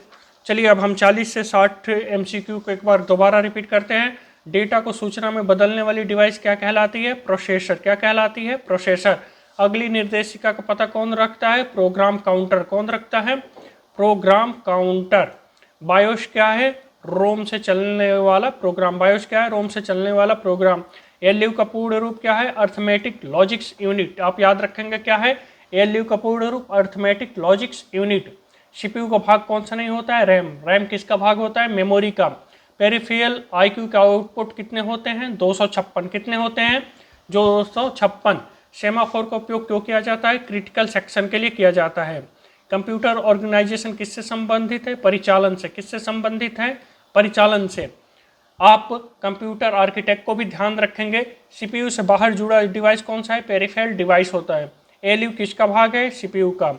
चलिए अब हम 40 से 60 एमसीक्यू को एक बार दोबारा रिपीट करते हैं। डेटा को सूचना में बदलने वाली डिवाइस क्या कहलाती है, प्रोसेसर। क्या कहलाती है, प्रोसेसर। अगली निर्देशिका का पता कौन रखता है, प्रोग्राम काउंटर। कौन रखता है, प्रोग्राम काउंटर। बायोस क्या है, रोम से चलने वाला प्रोग्राम। बायोस क्या है, रोम से चलने वाला प्रोग्राम। एलयू का पूर्ण रूप क्या है, अर्थमेटिक लॉजिक्स यूनिट। आप याद रखेंगे क्या है, एलयू का पूर्ण रूप अर्थमेटिक लॉजिक्स यूनिट। सीपीयू का भाग कौन सा नहीं होता है, रैम। रैम किसका भाग होता है, मेमोरी का। पेरिफेरल आईक्यू का आउटपुट कितने होते हैं, 256। कितने होते हैं, 256। सेमाफोर का उपयोग क्यों किया जाता है, क्रिटिकल सेक्शन के लिए किया जाता है। कंप्यूटर ऑर्गेनाइजेशन किससे संबंधित है, परिचालन से। किससे संबंधित है, परिचालन से। आप कंप्यूटर आर्किटेक्ट को भी ध्यान रखेंगे। सीपीयू से बाहर जुड़ा डिवाइस कौन सा है, पेरिफेरल डिवाइस होता है। एलयू किसका भाग है, सीपीयू का।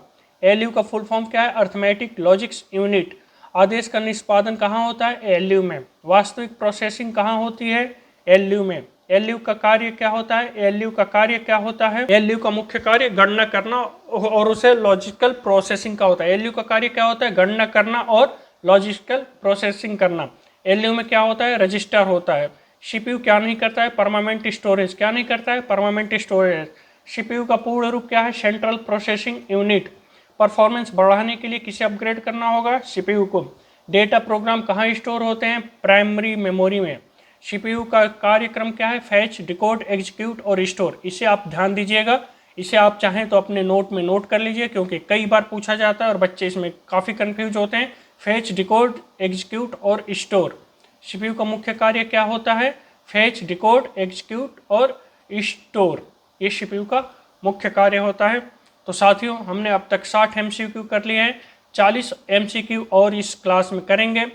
एलयू का फुल फॉर्म क्या है, अर्थमेटिक लॉजिक्स यूनिट। आदेश का निष्पादन कहाँ होता है, एलयू में। वास्तविक प्रोसेसिंग कहाँ होती है, एलयू में। एलयू का कार्य क्या होता है, एलयू का कार्य क्या होता है, एलयू का मुख्य कार्य गणना करना और उसे लॉजिकल प्रोसेसिंग का होता है। एलयू का कार्य क्या होता है, गणना करना और लॉजिकल प्रोसेसिंग करना। एलयू में क्या होता है, रजिस्टर होता है। सीपीयू क्या नहीं करता है, परमानेंट स्टोरेज। क्या नहीं करता है, परमानेंट स्टोरेज। सीपीयू का पूर्ण रूप क्या है, सेंट्रल प्रोसेसिंग यूनिट। परफॉर्मेंस बढ़ाने के लिए किसे अपग्रेड करना होगा, सीपीयू को। डेटा प्रोग्राम कहाँ स्टोर होते हैं, प्राइमरी मेमोरी में। सीपीयू का कार्यक्रम क्या है, फैच, डिकोड, एग्जीक्यूट और स्टोर। इसे आप ध्यान दीजिएगा, इसे आप चाहें तो अपने नोट में नोट कर लीजिए, क्योंकि कई बार पूछा जाता है और बच्चे इसमें काफ़ी कन्फ्यूज होते हैं। फेच, डिकोड, एग्जीक्यूट और स्टोर। सीपीयू का मुख्य कार्य क्या होता है? फेच, डिकोड, एग्जीक्यूट और स्टोर, ये सीपीयू का मुख्य कार्य होता है। तो साथियों, हमने अब तक 60 एमसीक्यू कर लिए हैं, 40 एमसीक्यू और इस क्लास में करेंगे।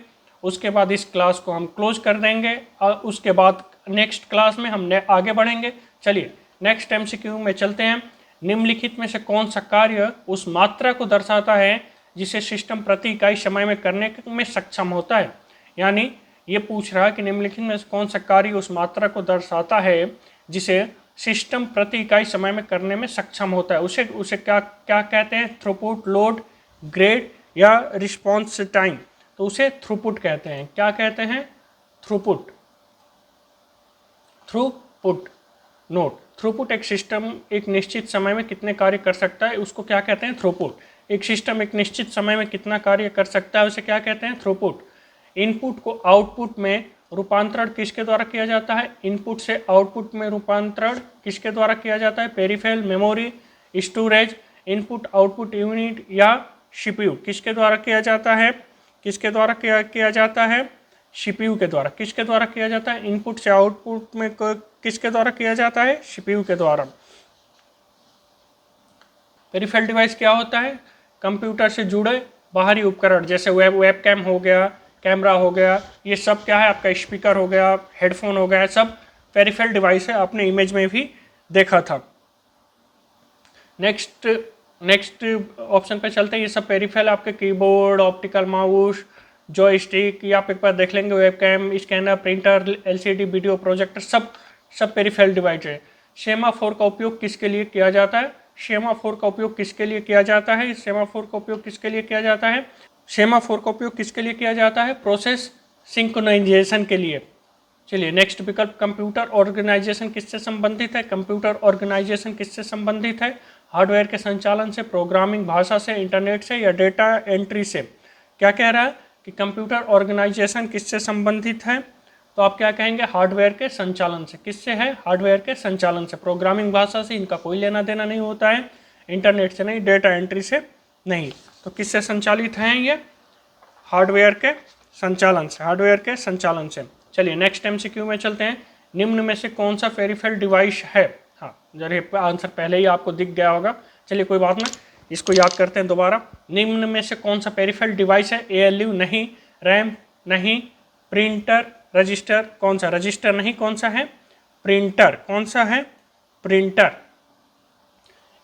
उसके बाद इस क्लास को हम क्लोज कर देंगे और उसके बाद नेक्स्ट क्लास में हम आगे बढ़ेंगे। चलिए नेक्स्ट एमसीक्यू में चलते हैं। निम्नलिखित में से कौन सा कार्य उस मात्रा को दर्शाता है जिसे सिस्टम प्रति इकाई समय में करने में सक्षम होता है? यानी ये पूछ रहा है कि निम्नलिखित में से कौन सा कार्य उस मात्रा को दर्शाता है जिसे सिस्टम प्रति इकाई समय में करने में सक्षम होता है। उसे उसे क्या क्या कहते हैं? थ्रूपुट, लोड, ग्रेड या रिस्पॉन्स टाइम। तो उसे थ्रूपुट कहते हैं। क्या कहते हैं? थ्रूपुट। Throughput note. थ्रूपुट एक सिस्टम एक निश्चित समय में कितने कार्य कर सकता है, उसको क्या कहते हैं? थ्रूपुट। एक सिस्टम एक निश्चित समय में कितना कार्य कर सकता है, उसे क्या कहते हैं? थ्रूपुट। इनपुट को आउटपुट में रूपांतरण किसके द्वारा किया जाता है? इनपुट से आउटपुट में रूपांतरण किसके द्वारा किया जाता है? Peripheral, memory, storage, input output unit या सीपीयू। किसके द्वारा किया जाता है? किसके द्वारा किया जाता है? सीपीयू के द्वारा। किसके द्वारा किया जाता है? इनपुट से आउटपुट में किसके द्वारा किया जाता है? सीपीयू के द्वारा। पेरिफेरल डिवाइस क्या होता है? कंप्यूटर से जुड़े बाहरी उपकरण, जैसे वेब कैम हो गया, कैमरा हो गया, ये सब क्या है? आपका स्पीकर हो गया, हेडफोन हो गया, सब पेरिफेरल डिवाइस है। आपने इमेज में भी देखा था। नेक्स्ट ऑप्शन पे चलते हैं। ये सब पेरिफेरल आपके कीबोर्ड, ऑप्टिकल माउस, जॉयस्टिक, या आप एक बार देख लेंगे, webcam, scanner, printer, LCD, video projector, सब पेरिफेरल डिवाइस है। सेमाफोर का उपयोग किसके लिए किया जाता है? सेमाफोर का उपयोग किसके लिए किया जाता है? सेमाफोर का उपयोग किसके लिए किया जाता है? सेमाफोर का उपयोग किसके लिए किया जाता है? प्रोसेस सिंक्रोनाइजेशन के लिए। चलिए नेक्स्ट विकल्प, कंप्यूटर ऑर्गेनाइजेशन किससे संबंधित है? कंप्यूटर ऑर्गेनाइजेशन किससे संबंधित है? हार्डवेयर के संचालन से, प्रोग्रामिंग भाषा से, इंटरनेट से या डेटा एंट्री से। क्या कह रहा है कि कंप्यूटर ऑर्गेनाइजेशन किससे संबंधित है? तो आप क्या कहेंगे? हार्डवेयर के संचालन से। किससे है? हार्डवेयर के संचालन से। प्रोग्रामिंग भाषा से इनका कोई लेना देना नहीं होता है, इंटरनेट से नहीं, डेटा एंट्री से नहीं। तो किससे संचालित हैं ये? हार्डवेयर के संचालन से। हार्डवेयर के संचालन से। चलिए नेक्स्ट एमसीक्यू में चलते हैं। निम्न में से कौन सा पेरिफेरल डिवाइस है? हाँ, जरा आंसर पहले ही आपको दिख गया होगा। चलिए कोई बात नहीं, इसको याद करते हैं दोबारा। निम्न में से कौन सा पेरिफेरल डिवाइस है? एएलयू नहीं, रैम नहीं, प्रिंटर, रजिस्टर। कौन सा? रजिस्टर नहीं। कौन सा है? प्रिंटर। कौन सा है? प्रिंटर।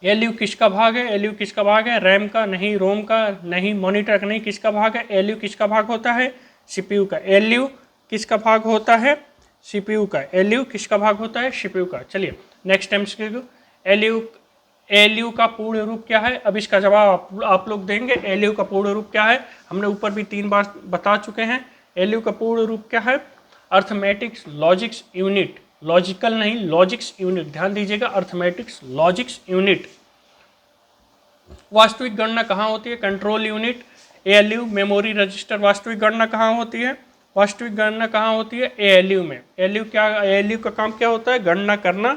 एलयू किसका भाग है? एलयू किसका भाग है? रैम का नहीं, रोम का नहीं, मॉनिटर का नहीं। किसका भाग है? एलयू किसका भाग होता है? सीपीयू का। एलयू किसका भाग होता है? सीपीयू का। एलयू किसका भाग होता है? सीपीयू का। चलिए नेक्स्ट एमसीक्यू। एलयू का पूर्ण रूप क्या है? अब इसका जवाब आप लोग देंगे। एलयू का पूर्ण रूप क्या है? हमने ऊपर भी 3 बार बता चुके हैं। एलयू का पूर्ण रूप क्या है? Arithmetics logics unit. लॉजिकल नहीं, लॉजिक्स यूनिट। ध्यान दीजिएगा, अर्थमेटिक्स लॉजिक्स यूनिट। वास्तविक गणना कहाँ होती है? Control unit. ALU, memory, register. वास्तविक गणना कहाँ होती है? वास्तविक गणना कहाँ होती है? एएलयू में। एएलयू का काम क्या होता है? गणना करना।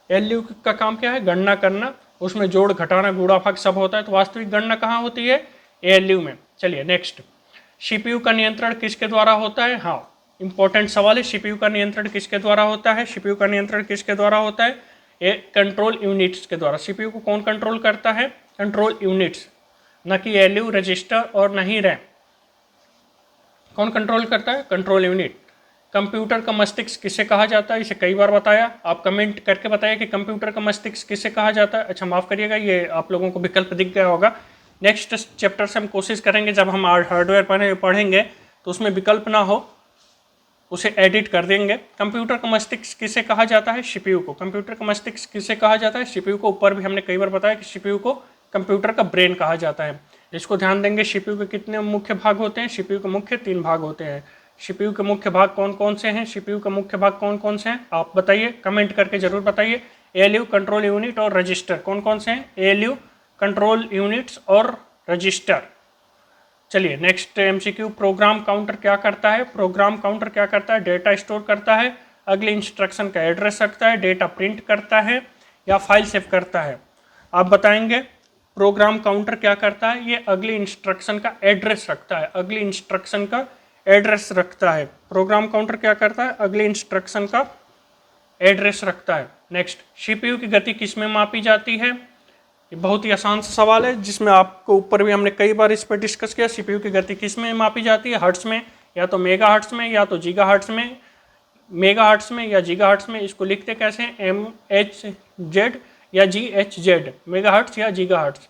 एएलयू का काम क्या है? गणना करना। उसमें जोड़, घटाना, गुणा, भाग सब होता है। तो वास्तविक गणना कहाँ होती है? एएलयू में। चलिए नेक्स्ट, सीपीयू का नियंत्रण किसके द्वारा होता है? हाँ, इंपॉर्टेंट सवाल है। सीपीयू का नियंत्रण किसके द्वारा होता है? सीपीयू का नियंत्रण किसके द्वारा होता है? ये कंट्रोल यूनिट्स के द्वारा। सीपीयू को कौन कंट्रोल करता है? कंट्रोल यूनिट्स, न कि एएलयू, रजिस्टर और न ही रैम। कौन कंट्रोल करता है? Control unit. कंप्यूटर का मस्तिष्क किसे कहा जाता है? इसे कई बार बताया। आप कमेंट करके बताइए कि कंप्यूटर का मस्तिष्क किसे कहा जाता है। अच्छा माफ़ करिएगा, ये आप लोगों को विकल्प दिख गया होगा। नेक्स्ट चैप्टर से हम कोशिश करेंगे, जब हम हार्डवेयर पढ़ेंगे तो उसमें विकल्प ना हो, उसे एडिट कर देंगे। कंप्यूटर का मस्तिष्क किसे कहा जाता है? सीपीयू को। कंप्यूटर का मस्तिष्क किसे कहा जाता है? सीपीयू को। ऊपर भी हमने कई बार बताया कि सीपीयू को कंप्यूटर का ब्रेन कहा जाता है। इसको ध्यान देंगे। सीपीयू के कितने मुख्य भाग होते हैं? सीपीयू के मुख्य 3 भाग होते हैं। सीपीयू के मुख्य भाग कौन कौन से हैं? सीपीयू के मुख्य भाग कौन कौन से हैं? आप बताइए, कमेंट करके जरूर बताइए। एएलयू, कंट्रोल यूनिट और रजिस्टर। कौन कौन से हैं? एएलयू, कंट्रोल यूनिट्स और रजिस्टर। चलिए नेक्स्ट एमसीक्यू, प्रोग्राम काउंटर क्या करता है? प्रोग्राम काउंटर क्या करता है? डेटा स्टोर करता है, अगले इंस्ट्रक्शन का एड्रेस रखता है, डेटा प्रिंट करता है या फाइल सेव करता है। आप बताएंगे। प्रोग्राम काउंटर क्या करता है, ये अगली इंस्ट्रक्शन का एड्रेस रखता है, अगली इंस्ट्रक्शन का एड्रेस रखता है। प्रोग्राम काउंटर क्या करता है, अगली इंस्ट्रक्शन का एड्रेस रखता है। नेक्स्ट, सीपीयू की गति किस में मापी जाती है, ये बहुत ही आसान सा सवाल है जिसमें आपको ऊपर भी हमने कई बार इस पर डिस्कस किया। सीपीयू की गति किस में मापी जाती है, हर्ट्स में, या तो मेगा हर्ट्स में, या तो जीगा हर्ट्स में, मेगा हर्ट्स में या जीगा हर्ट्स में। इसको लिखते कैसे हैं, MHz या GHz, मेगा हर्ट्स या जीगा हर्ट्स।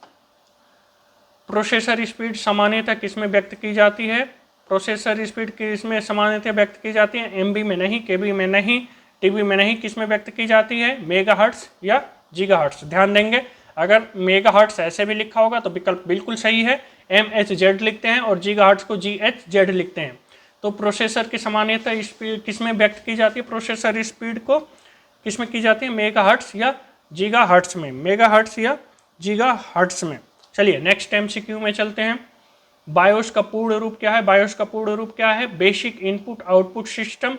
प्रोसेसर स्पीड सामान्यतः किस में व्यक्त की जाती है, प्रोसेसर स्पीड किस में सामान्यतः व्यक्त की जाती है, MB में नहीं, KB में नहीं, TB में नहीं, किस में व्यक्त की जाती है, मेगा हर्ट्स या जीगा हर्ट्स। ध्यान देंगे, अगर मेगा हर्ट्स ऐसे भी लिखा होगा तो विकल्प बिल्कुल सही है, MHz लिखते हैं, और जीगा हर्ट्स को GHz लिखते हैं। तो प्रोसेसर की सामान्यतः स्पीड किस में व्यक्त की जाती है, प्रोसेसर स्पीड को किस में की जाती है, मेगा हर्ट्स या जीगा हर्ट्स में, मेगा हर्ट्स या जीगा हर्ट्स में। चलिए नेक्स्ट MCQ में चलते हैं। बायोस का पूर्ण रूप क्या है, बायोस का पूर्ण रूप क्या है, बेसिक इनपुट आउटपुट सिस्टम।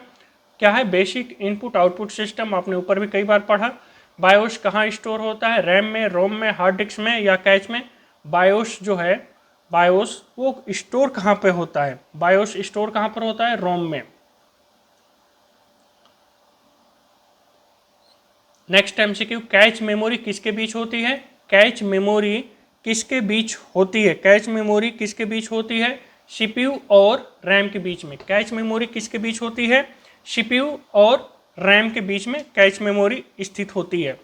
क्या है, बेसिक इनपुट आउटपुट सिस्टम, आपने ऊपर भी कई बार पढ़ा। बायोस कहाँ स्टोर होता है, रैम में, रोम में, हार्ड डिस्क में या कैच में। बायोस जो है, बायोस वो स्टोर कहाँ पे होता है, बायोस स्टोर कहाँ पर होता है, रोम में। नेक्स्ट MCQ, कैच मेमोरी किसके बीच होती है, कैच मेमोरी किसके बीच होती है, कैच मेमोरी किसके बीच होती है, CPU और रैम के बीच में। कैच मेमोरी किसके बीच होती है, CPU और रैम के बीच में कैच मेमोरी स्थित होती है।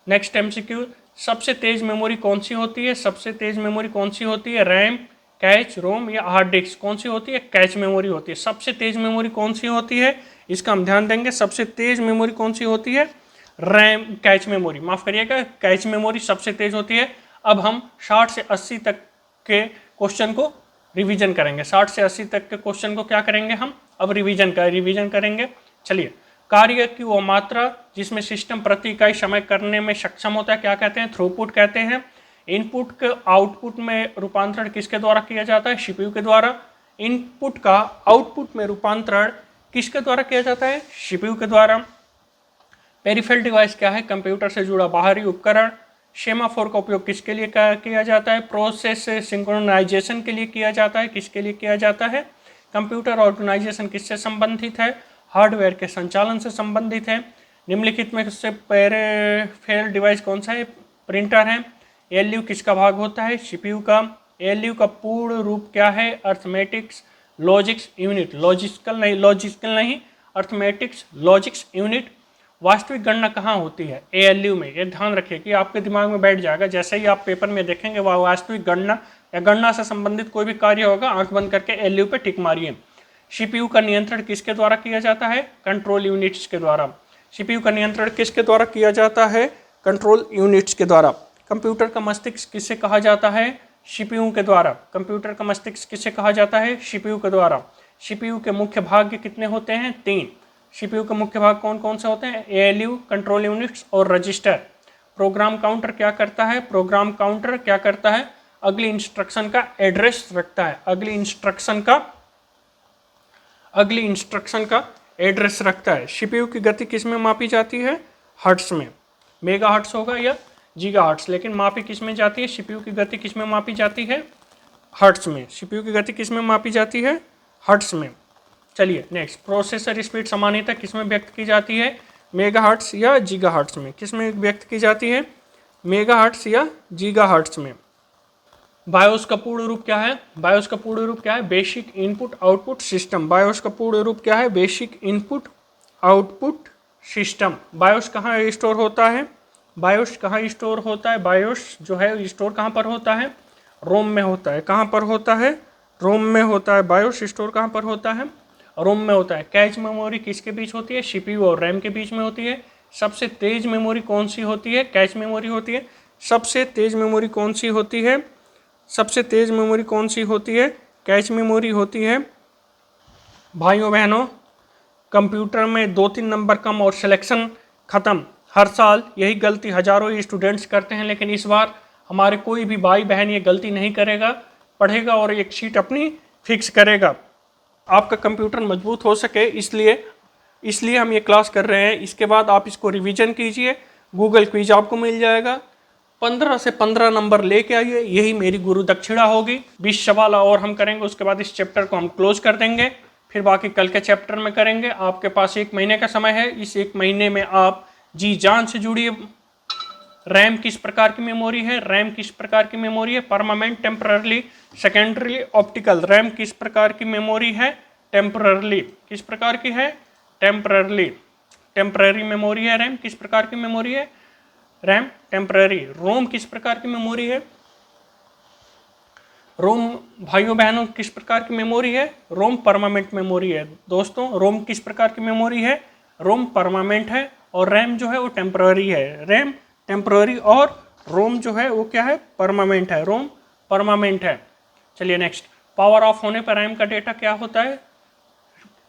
नेक्स्ट MCQ, सबसे तेज मेमोरी कौन सी होती है, सबसे तेज मेमोरी कौन सी होती है, रैम, कैच, रोम या हार्ड डिस्क, कौन सी होती है, कैच मेमोरी होती है। सबसे तेज मेमोरी कौन सी होती है, इसका हम ध्यान देंगे। सबसे तेज मेमोरी कौन सी होती है, रैम, कैच मेमोरी, माफ करिएगा, कैच मेमोरी सबसे तेज होती है। अब हम 60 से 80 तक के क्वेश्चन को रिवीजन करेंगे, 60 से 80 तक के क्वेश्चन को क्या करेंगे हम, अब रिवीजन करेंगे। चलिए, कार्य की वो मात्रा जिसमें सिस्टम प्रति इकाई समय करने में सक्षम होता है क्या कहते हैं, थ्रूपुट कहते हैं। इनपुट के आउटपुट में रूपांतरण किसके द्वारा किया जाता है, सीपीयू के द्वारा। इनपुट का आउटपुट में रूपांतरण किसके द्वारा किया जाता है, सीपीयू के द्वारा। पेरिफेरल डिवाइस क्या है, कंप्यूटर से जुड़ा बाहरी उपकरण। सेमाफोर का उपयोग किसके लिए किया जाता है, प्रोसेस सिंक्रोनाइजेशन के लिए किया जाता है, किसके लिए किया जाता है। कंप्यूटर ऑर्गेनाइजेशन किससे संबंधित है, हार्डवेयर के संचालन से संबंधित है। निम्नलिखित में से पेरिफेरल डिवाइस कौन सा है, प्रिंटर है। ALU किसका भाग होता है, सीपीयू का। ALU का पूर्ण रूप क्या है, अर्थमेटिक्स लॉजिक्स यूनिट, लॉजिकल नहीं, अर्थमेटिक्स लॉजिक्स यूनिट। वास्तविक गणना कहाँ होती है, ALU में। ये ध्यान रखिए कि आपके दिमाग में बैठ जाएगा, जैसे ही आप पेपर में देखेंगे वह वास्तविक गणना या गणना से संबंधित कोई भी कार्य होगा, आंख बंद करके ALU पे टिक मारिए। CPU का नियंत्रण किसके द्वारा किया जाता है, कंट्रोल यूनिट्स के द्वारा। CPU का नियंत्रण किसके द्वारा किया जाता है, कंट्रोल यूनिट्स के द्वारा। कंप्यूटर का मस्तिष्क किससे कहा जाता है, CPU के द्वारा। कंप्यूटर का मस्तिष्क किससे कहा जाता है, CPU के द्वारा। CPU के मुख्य भाग कितने होते हैं, 3। CPU के मुख्य भाग कौन कौन से होते हैं, ALU, कंट्रोल यूनिट्स और रजिस्टर। प्रोग्राम काउंटर क्या करता है, प्रोग्राम काउंटर क्या करता है, अगली इंस्ट्रक्शन का एड्रेस रखता है, अगली इंस्ट्रक्शन का एड्रेस रखता है। CPU की गति किस में मापी जाती है, हर्ट्स में। मेगा हर्ट्स होगा या गीगा हर्ट्स, लेकिन मापी किस में जाती है, CPU की गति किस में मापी जाती है, हर्ट्स में। CPU की गति किस में मापी जाती है, हर्ट्स में। चलिए नेक्स्ट, प्रोसेसर स्पीड सामान्यतः किस में व्यक्त की जाती है, मेगा हर्ट्स या गीगा हर्ट्स में। किस में व्यक्त की जाती है, मेगा हर्ट्स या गीगा हर्ट्स में। बायोस का पूर्ण रूप क्या है, बायोस का पूर्ण रूप क्या है, basic input output system. BIOS का पूर्ण रूप क्या है, basic input output system. BIOS कहाँ स्टोर होता है, बायोस कहाँ स्टोर होता है, बायोस जो है स्टोर कहाँ पर होता है, रोम में होता है। कहाँ पर होता है, रोम में होता है। बायोस स्टोर कहाँ पर होता है, रोम में होता है। कैच मेमोरी किसके बीच होती है, CPU और रैम के बीच में होती है। सबसे तेज मेमोरी कौन सी होती है, कैच मेमोरी होती है। सबसे तेज मेमोरी कौन सी होती है, सबसे तेज मेमोरी कौन सी होती है, कैच मेमोरी होती है। भाइयों बहनों, कंप्यूटर में 2-3 नंबर कम और सिलेक्शन ख़त्म। हर साल यही गलती हज़ारों स्टूडेंट्स करते हैं, लेकिन इस बार हमारे कोई भी भाई बहन ये गलती नहीं करेगा, पढ़ेगा और एक सीट अपनी फिक्स करेगा। आपका कंप्यूटर मजबूत हो सके इसलिए हम ये क्लास कर रहे हैं। इसके बाद आप इसको रिवीजन कीजिए, गूगल क्विज आपको मिल जाएगा, 15 से 15 नंबर लेके आइए, यही मेरी गुरु दक्षिणा होगी। 20 सवाल और हम करेंगे, उसके बाद इस चैप्टर को हम क्लोज कर देंगे, फिर बाकी कल के चैप्टर में करेंगे। आपके पास 1 महीने का समय है, इस 1 महीने में आप जी जान से जुड़िए। रैम किस प्रकार की मेमोरी है, रैम किस प्रकार की मेमोरी है, permanent, temporary, secondary, optical. RAM किस प्रकार की मेमोरी है, टेम्पररी, किस प्रकार की है, टेम्पररी, टेम्पररी मेमोरी है। रैम किस प्रकार की मेमोरी है, रैम टेम्पररी। रोम किस प्रकार की मेमोरी है, रोम भाइयों बहनों किस प्रकार की मेमोरी है, रोम परमानेंट मेमोरी है। दोस्तों रोम किस प्रकार की मेमोरी है, रोम परमानेंट है, और रैम जो है वो टेम्पररी है। रैम टेम्पररी और रोम जो है वो क्या है, परमानेंट है, रोम परमानेंट है। चलिए नेक्स्ट, पावर ऑफ होने पर रैम का डेटा क्या होता है,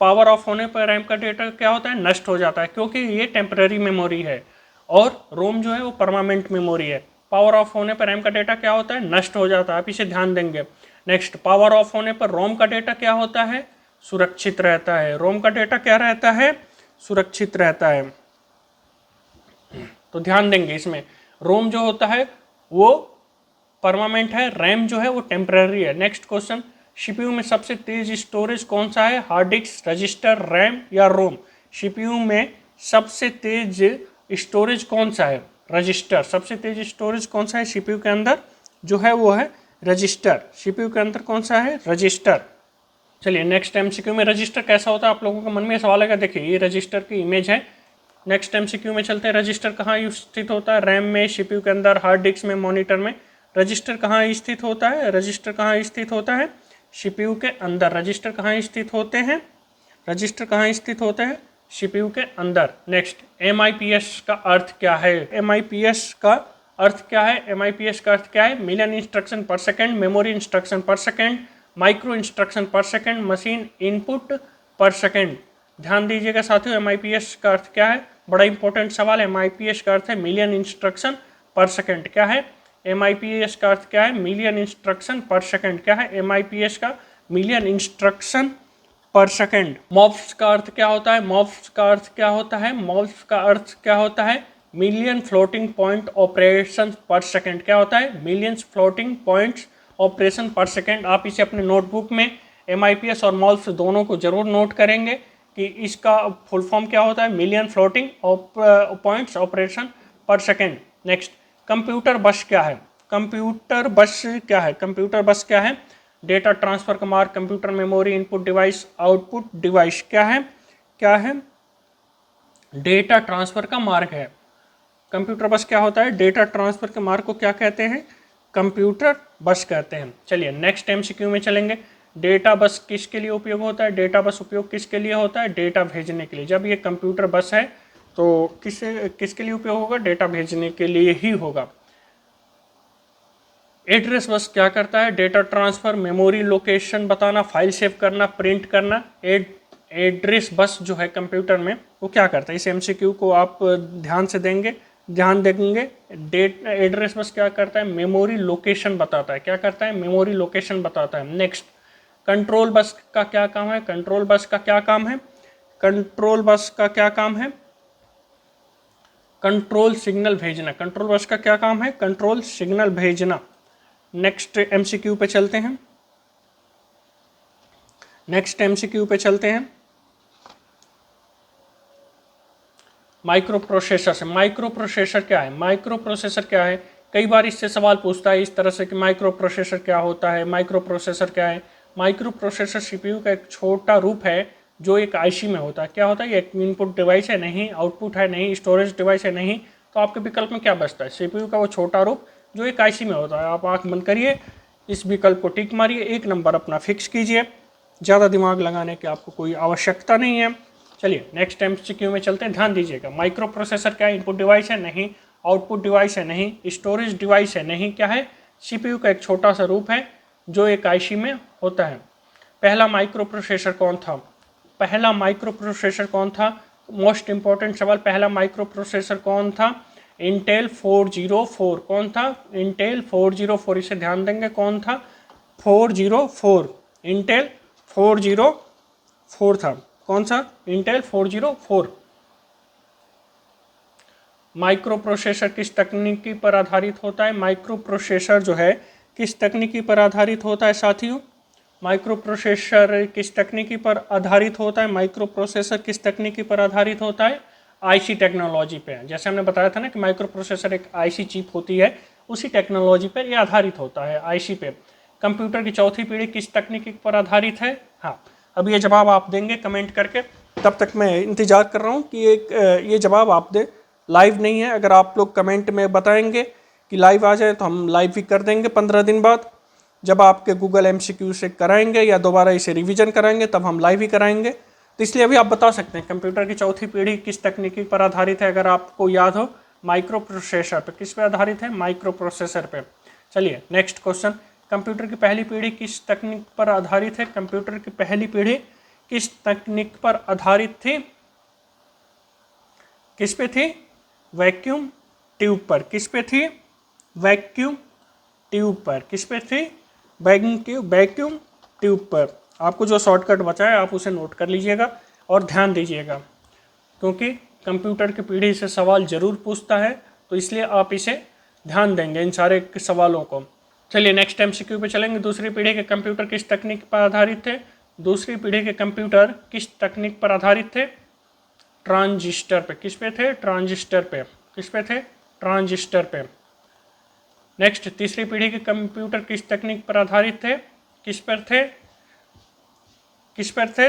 पावर ऑफ होने पर रैम का डेटा क्या होता है, नष्ट हो जाता है, क्योंकि ये टेम्पररी मेमोरी है और रोम जो है वो परमानेंट मेमोरी है। पावर ऑफ होने पर रैम का डेटा क्या होता है, नष्ट हो जाता है, आप इसे ध्यान देंगे। नेक्स्ट, पावर ऑफ होने पर रोम का डेटा क्या होता है, सुरक्षित रहता है। रोम का डेटा क्या रहता है, सुरक्षित रहता है। तो ध्यान देंगे इसमें, रोम जो होता है वो परमानेंट है, रैम जो है वो टेम्पररी है। नेक्स्ट क्वेश्चन, सीपीयू में सबसे तेज स्टोरेज कौन सा है, हार्ड डिस्क, रजिस्टर, रैम या रोम। सीपीयू में सबसे तेज स्टोरेज कौन सा है, रजिस्टर। सबसे तेज स्टोरेज कौन सा है सीपीयू के अंदर, जो है वो है रजिस्टर। सीपीयू के अंदर कौन सा है, रजिस्टर। चलिए नेक्स्ट एमसीक्यू में रजिस्टर कैसा होता है, आप लोगों के मन में सवाल आएगा। देखिए ये रजिस्टर की इमेज है। नेक्स्ट एमसीक्यू में चलते हैं, रजिस्टर कहाँ स्थित होता है, रैम में, सीपीयू के अंदर, हार्ड डिस्क में, मॉनिटर में। रजिस्टर कहाँ स्थित होता है, रजिस्टर कहाँ स्थित होता है, सीपीयू के अंदर। रजिस्टर कहाँ स्थित होते हैं, रजिस्टर कहाँ स्थित होते हैं, सीपीयू के अंदर। नेक्स्ट, एमआईपीएस का अर्थ क्या है, एमआईपीएस का अर्थ क्या है, एमआईपीएस का अर्थ क्या है, मिलियन इंस्ट्रक्शन पर सेकेंड, मेमोरी इंस्ट्रक्शन पर सेकेंड, माइक्रो इंस्ट्रक्शन पर सेकेंड, मशीन इनपुट पर सेकेंड। ध्यान दीजिएगा साथियों, एमआईपीएस का अर्थ क्या है, बड़ा इंपॉर्टेंट सवाल है। एमआईपीएस का अर्थ है मिलियन इंस्ट्रक्शन पर सेकेंड। क्या है, एमआईपीएस का अर्थ क्या है, मिलियन इंस्ट्रक्शन पर सेकेंड। क्या है एमआईपीएस का, मिलियन इंस्ट्रक्शन पर सेकेंड। मॉप्स का अर्थ क्या होता है, मॉप्स का अर्थ क्या होता है, मॉप्स का अर्थ क्या होता है, मिलियन फ्लोटिंग पॉइंट ऑपरेशन पर सेकेंड। क्या होता है, मिलियंस फ्लोटिंग पॉइंट्स ऑपरेशन पर सेकेंड। आप इसे अपने नोटबुक में एमआईपीएस और मॉप्स दोनों को जरूर नोट करेंगे कि इसका फुल फॉर्म क्या होता है, मिलियन फ्लोटिंग पॉइंट्स ऑपरेशन पर सेकेंड। नेक्स्ट, कंप्यूटर बस क्या है, कंप्यूटर बस क्या है, कंप्यूटर बस क्या है, डेटा ट्रांसफर का मार्ग, computer memory, input device, output device. क्या है, क्या है, डेटा ट्रांसफर का मार्ग है। कंप्यूटर बस क्या होता है, डेटा ट्रांसफर के मार्ग को क्या कहते हैं, कंप्यूटर बस कहते हैं। चलिए नेक्स्ट एमसीक्यू में चलेंगे। डेटा बस किसके लिए उपयोग होता है, डेटा बस उपयोग किसके लिए होता है, डेटा भेजने के लिए। जब ये कंप्यूटर बस है तो किसके लिए उपयोग होगा, डेटा भेजने के लिए ही होगा। एड्रेस बस क्या करता है, डेटा ट्रांसफर, मेमोरी लोकेशन बताना, फाइल सेव करना, प्रिंट करना। एड्रेस बस जो है कंप्यूटर में वो क्या करता है, इस एमसीक्यू को आप ध्यान से देंगे, ध्यान देंगे। एड्रेस बस क्या करता है, मेमोरी लोकेशन बताता है। क्या करता है, मेमोरी लोकेशन बताता है। नेक्स्ट, कंट्रोल बस का क्या काम है, कंट्रोल बस का क्या काम है, कंट्रोल बस का क्या काम है, कंट्रोल सिग्नल भेजना। कंट्रोल बस का क्या काम है, कंट्रोल सिग्नल भेजना। नेक्स्ट एमसीक्यू पे चलते हैं, नेक्स्ट एमसीक्यू पे चलते हैं। माइक्रो प्रोसेसर से, माइक्रो प्रोसेसर क्या है, माइक्रो प्रोसेसर क्या है, कई बार इससे सवाल पूछता है इस तरह से कि माइक्रो प्रोसेसर क्या होता है, माइक्रो प्रोसेसर क्या है। माइक्रो प्रोसेसर सीपीयू का एक छोटा रूप है जो एक आईसी में होता है। क्या होता है, ये एक इनपुट डिवाइस है नहीं, आउटपुट है नहीं, स्टोरेज डिवाइस है नहीं, तो आपके विकल्प में क्या बचता है, सीपीयू का वो छोटा रूप जो एक आईसी में होता है। आप आँख बंद करिए, इस विकल्प को टिक मारिए, 1 नंबर अपना फिक्स कीजिए, ज़्यादा दिमाग लगाने की आपको कोई आवश्यकता नहीं है। चलिए नेक्स्ट एमसीक्यू में चलते हैं, ध्यान दीजिएगा। माइक्रो प्रोसेसर क्या है, इनपुट डिवाइस है नहीं, आउटपुट डिवाइस है नहीं, स्टोरेज डिवाइस है नहीं, क्या है, सीपीयू का एक छोटा सा रूप है जो एक आईसी में होता है। पहला माइक्रो प्रोसेसर कौन था, पहला माइक्रो प्रोसेसर कौन था, मोस्ट इंपॉर्टेंट सवाल, पहला माइक्रो प्रोसेसर कौन था, इंटेल 404। कौन था, इंटेल 404, इसे ध्यान देंगे, कौन था, 404, इंटेल 404 था। कौन सा, इंटेल 404। माइक्रो प्रोसेसर किस तकनीकी पर आधारित होता है? माइक्रो प्रोसेसर जो है किस तकनीकी पर आधारित होता है साथियों? माइक्रो प्रोसेसर किस तकनीकी पर आधारित होता है? माइक्रो प्रोसेसर किस तकनीकी पर आधारित होता है? आईसी टेक्नोलॉजी पे। जैसे हमने बताया था ना कि माइक्रो प्रोसेसर एक आईसी चिप होती है, उसी टेक्नोलॉजी पर ये आधारित होता है, आईसी पे। कंप्यूटर की चौथी पीढ़ी किस तकनीकी पर आधारित है? हाँ, अब ये जवाब आप देंगे कमेंट करके, तब तक मैं इंतजार कर रहा हूँ कि ये जवाब आप दे। लाइव नहीं है, अगर आप लोग कमेंट में बताएंगे कि लाइव आ जाए तो हम लाइव भी कर देंगे 15 दिन बाद, जब आपके गूगल MCQ से कराएंगे या दोबारा इसे रिवीजन कराएंगे तब हम लाइव ही कराएंगे। तो इसलिए अभी आप बता सकते हैं कंप्यूटर की चौथी पीढ़ी किस तकनीकी पर आधारित है, अगर आपको याद हो। माइक्रो प्रोसेसर पे। किस पे आधारित है? माइक्रो प्रोसेसर पे। चलिए नेक्स्ट क्वेश्चन, कंप्यूटर की पहली पीढ़ी किस तकनीक पर आधारित है? कंप्यूटर की पहली पीढ़ी किस तकनीक पर आधारित थी? किस पे थी? वैक्यूम ट्यूब पर। किस पे थी? वैक्यूम ट्यूब पर। किस पे थी? वैक्यूम ट्यूब पर। आपको जो शॉर्टकट बचा है आप उसे नोट कर लीजिएगा और ध्यान दीजिएगा, क्योंकि कंप्यूटर की पीढ़ी से सवाल जरूर पूछता है, तो इसलिए आप इसे ध्यान देंगे इन सारे सवालों को। चलिए नेक्स्ट MCQ पे चलेंगे। दूसरी पीढ़ी के कंप्यूटर किस तकनीक पर आधारित थे? दूसरी पीढ़ी के कंप्यूटर किस तकनीक पर आधारित थे? ट्रांजिस्टर पे। किस पे थे? ट्रांजिस्टर पे। किस पे थे? ट्रांजिस्टर पे। नेक्स्ट, तीसरी पीढ़ी के कंप्यूटर किस तकनीक पर आधारित थे? किस पर थे? किस पर थे?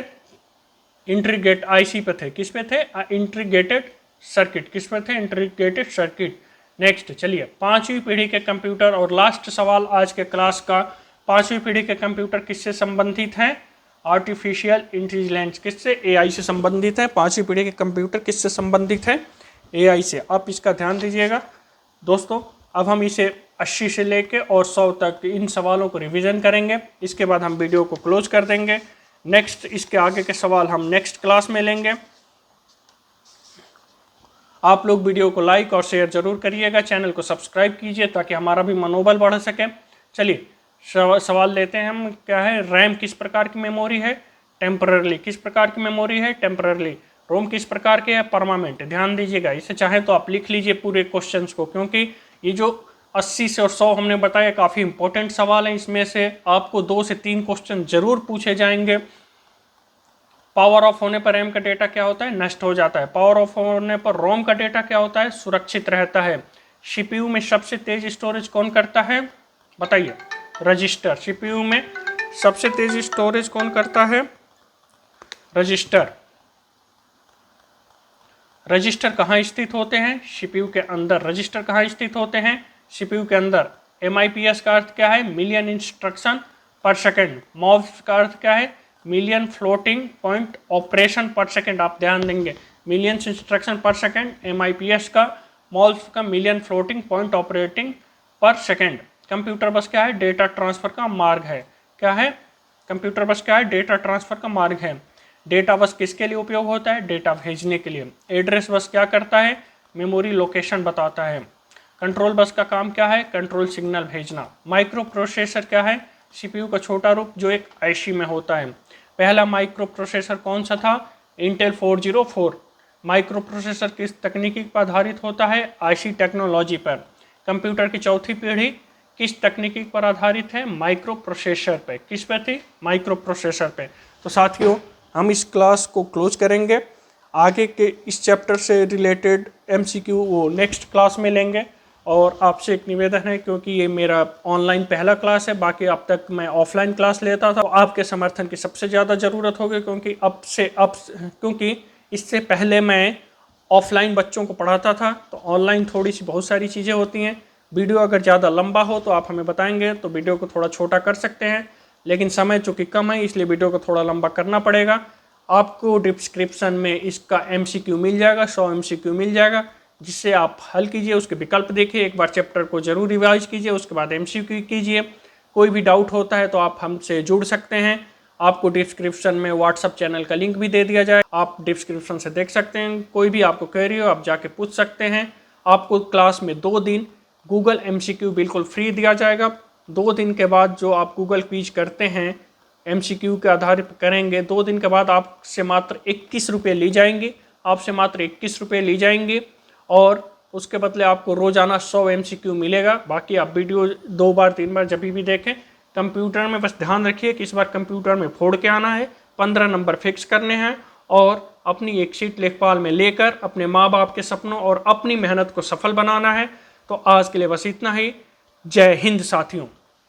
इंटीग्रेट आईसी पे थे। किस पे थे? Integrated circuit. किस पे थे? Integrated circuit. नेक्स्ट चलिए, पांचवी पीढ़ी के कंप्यूटर और लास्ट सवाल आज के क्लास का, पांचवी पीढ़ी के कंप्यूटर किससे संबंधित हैं? Artificial intelligence. किससे? AI से संबंधित है। पांचवी पीढ़ी के कंप्यूटर किससे संबंधित है? AI से। आप इसका ध्यान दीजिएगा दोस्तों। अब हम इसे 80 से लेके और 100 तक इन सवालों को रिवीजन करेंगे, इसके बाद हम वीडियो को क्लोज कर देंगे। नेक्स्ट इसके आगे के सवाल हम नेक्स्ट क्लास में लेंगे। आप लोग वीडियो को लाइक और शेयर जरूर करिएगा, चैनल को सब्सक्राइब कीजिए ताकि हमारा भी मनोबल बढ़ सके। चलिए सवाल लेते हैं हम। क्या है? रैम किस प्रकार की मेमोरी है? टेम्पररली। किस प्रकार की मेमोरी है? टेम्पररली। रोम किस प्रकार के है? परमानेंट। ध्यान दीजिएगा, इसे चाहे तो आप लिख लीजिए पूरे क्वेश्चंस को, क्योंकि ये जो 80 से और 100 हमने बताया काफ़ी इंपॉर्टेंट सवाल है। इसमें से आपको 2 से 3 क्वेश्चन जरूर पूछे जाएंगे। पावर ऑफ होने पर रैम का डेटा क्या होता है? नष्ट हो जाता है। पावर ऑफ होने पर रोम का डेटा क्या होता है? सुरक्षित रहता है। CPU में सबसे तेज स्टोरेज कौन करता है? बताइए। रजिस्टर। CPU में सबसे तेज स्टोरेज कौन करता है? रजिस्टर। रजिस्टर कहाँ स्थित होते हैं? CPU के अंदर। रजिस्टर कहाँ स्थित होते हैं? CPU के अंदर। MIPS का अर्थ क्या है? मिलियन इंस्ट्रक्शन पर सेकेंड। MOVS का अर्थ क्या है? मिलियन फ्लोटिंग पॉइंट ऑपरेशन पर सेकेंड। आप ध्यान देंगे, मिलियन इंस्ट्रक्शन पर सेकेंड MIPS का, MOVS का मिलियन फ्लोटिंग पॉइंट ऑपरेटिंग पर सेकेंड। कंप्यूटर बस क्या है? डेटा ट्रांसफर का मार्ग है। क्या है? कंप्यूटर बस क्या है? डेटा ट्रांसफर का मार्ग है। डेटा बस किसके लिए उपयोग होता है? डेटा भेजने के लिए। एड्रेस बस क्या करता है? मेमोरी लोकेशन बताता है। कंट्रोल बस का काम क्या है? कंट्रोल सिग्नल भेजना। माइक्रो प्रोसेसर क्या है? CPU का छोटा रूप जो एक IC में होता है। पहला माइक्रो प्रोसेसर कौन सा था? इंटेल 404। माइक्रो प्रोसेसर किस तकनीकी पर आधारित होता है? IC टेक्नोलॉजी पर। कंप्यूटर की चौथी पीढ़ी किस तकनीकी पर आधारित है? माइक्रो प्रोसेसर पे। किस पे थी? माइक्रो प्रोसेसर पे। तो साथियों, हम इस क्लास को क्लोज करेंगे। आगे के इस चैप्टर से रिलेटेड MCQ वो नेक्स्ट क्लास में लेंगे। और आपसे एक निवेदन है, क्योंकि ये मेरा ऑनलाइन पहला क्लास है, बाकी अब तक मैं ऑफलाइन क्लास लेता था, तो आपके समर्थन की सबसे ज़्यादा ज़रूरत होगी, क्योंकि इससे पहले मैं ऑफलाइन बच्चों को पढ़ाता था, तो ऑनलाइन थोड़ी सी बहुत सारी चीज़ें होती हैं। वीडियो अगर ज़्यादा लंबा हो तो आप हमें बताएंगे तो वीडियो को थोड़ा छोटा कर सकते हैं, लेकिन समय चूँकि कम है इसलिए वीडियो को थोड़ा लंबा करना पड़ेगा। आपको डिस्क्रिप्शन में इसका MCQ मिल जाएगा, 100 MCQ मिल जाएगा, जिससे आप हल कीजिए, उसके विकल्प देखिए, एक बार चैप्टर को जरूर रिवाइज कीजिए, उसके बाद MCQ कीजिए। कोई भी डाउट होता है तो आप हमसे जुड़ सकते हैं। आपको डिस्क्रिप्शन में व्हाट्सअप चैनल का लिंक भी दे दिया जाए, आप डिस्क्रिप्शन से देख सकते हैं। कोई भी आपको क्वेरी हो आप जाके पूछ सकते हैं। आपको क्लास में 2 दिन गूगल MCQ बिल्कुल फ्री दिया जाएगा। 2 दिन के बाद जो आप गूगल क्विज करते हैं MCQ के आधार पर करेंगे, 2 दिन के बाद आपसे मात्र 21 रुपये ली जाएंगे। आपसे मात्र 21 रुपये ली जाएंगे और उसके बदले आपको रोजाना 100 MCQ मिलेगा। बाकी आप वीडियो 2 बार 3 बार जब भी देखें। कंप्यूटर में बस ध्यान रखिए कि इस बार कंप्यूटर में फोड़ के आना है, 15 नंबर फिक्स करने हैं और अपनी एक शीट लेखपाल में लेकर अपने माँ बाप के सपनों और अपनी मेहनत को सफल बनाना है। तो आज के लिए बस इतना ही। जय हिंद साथियों।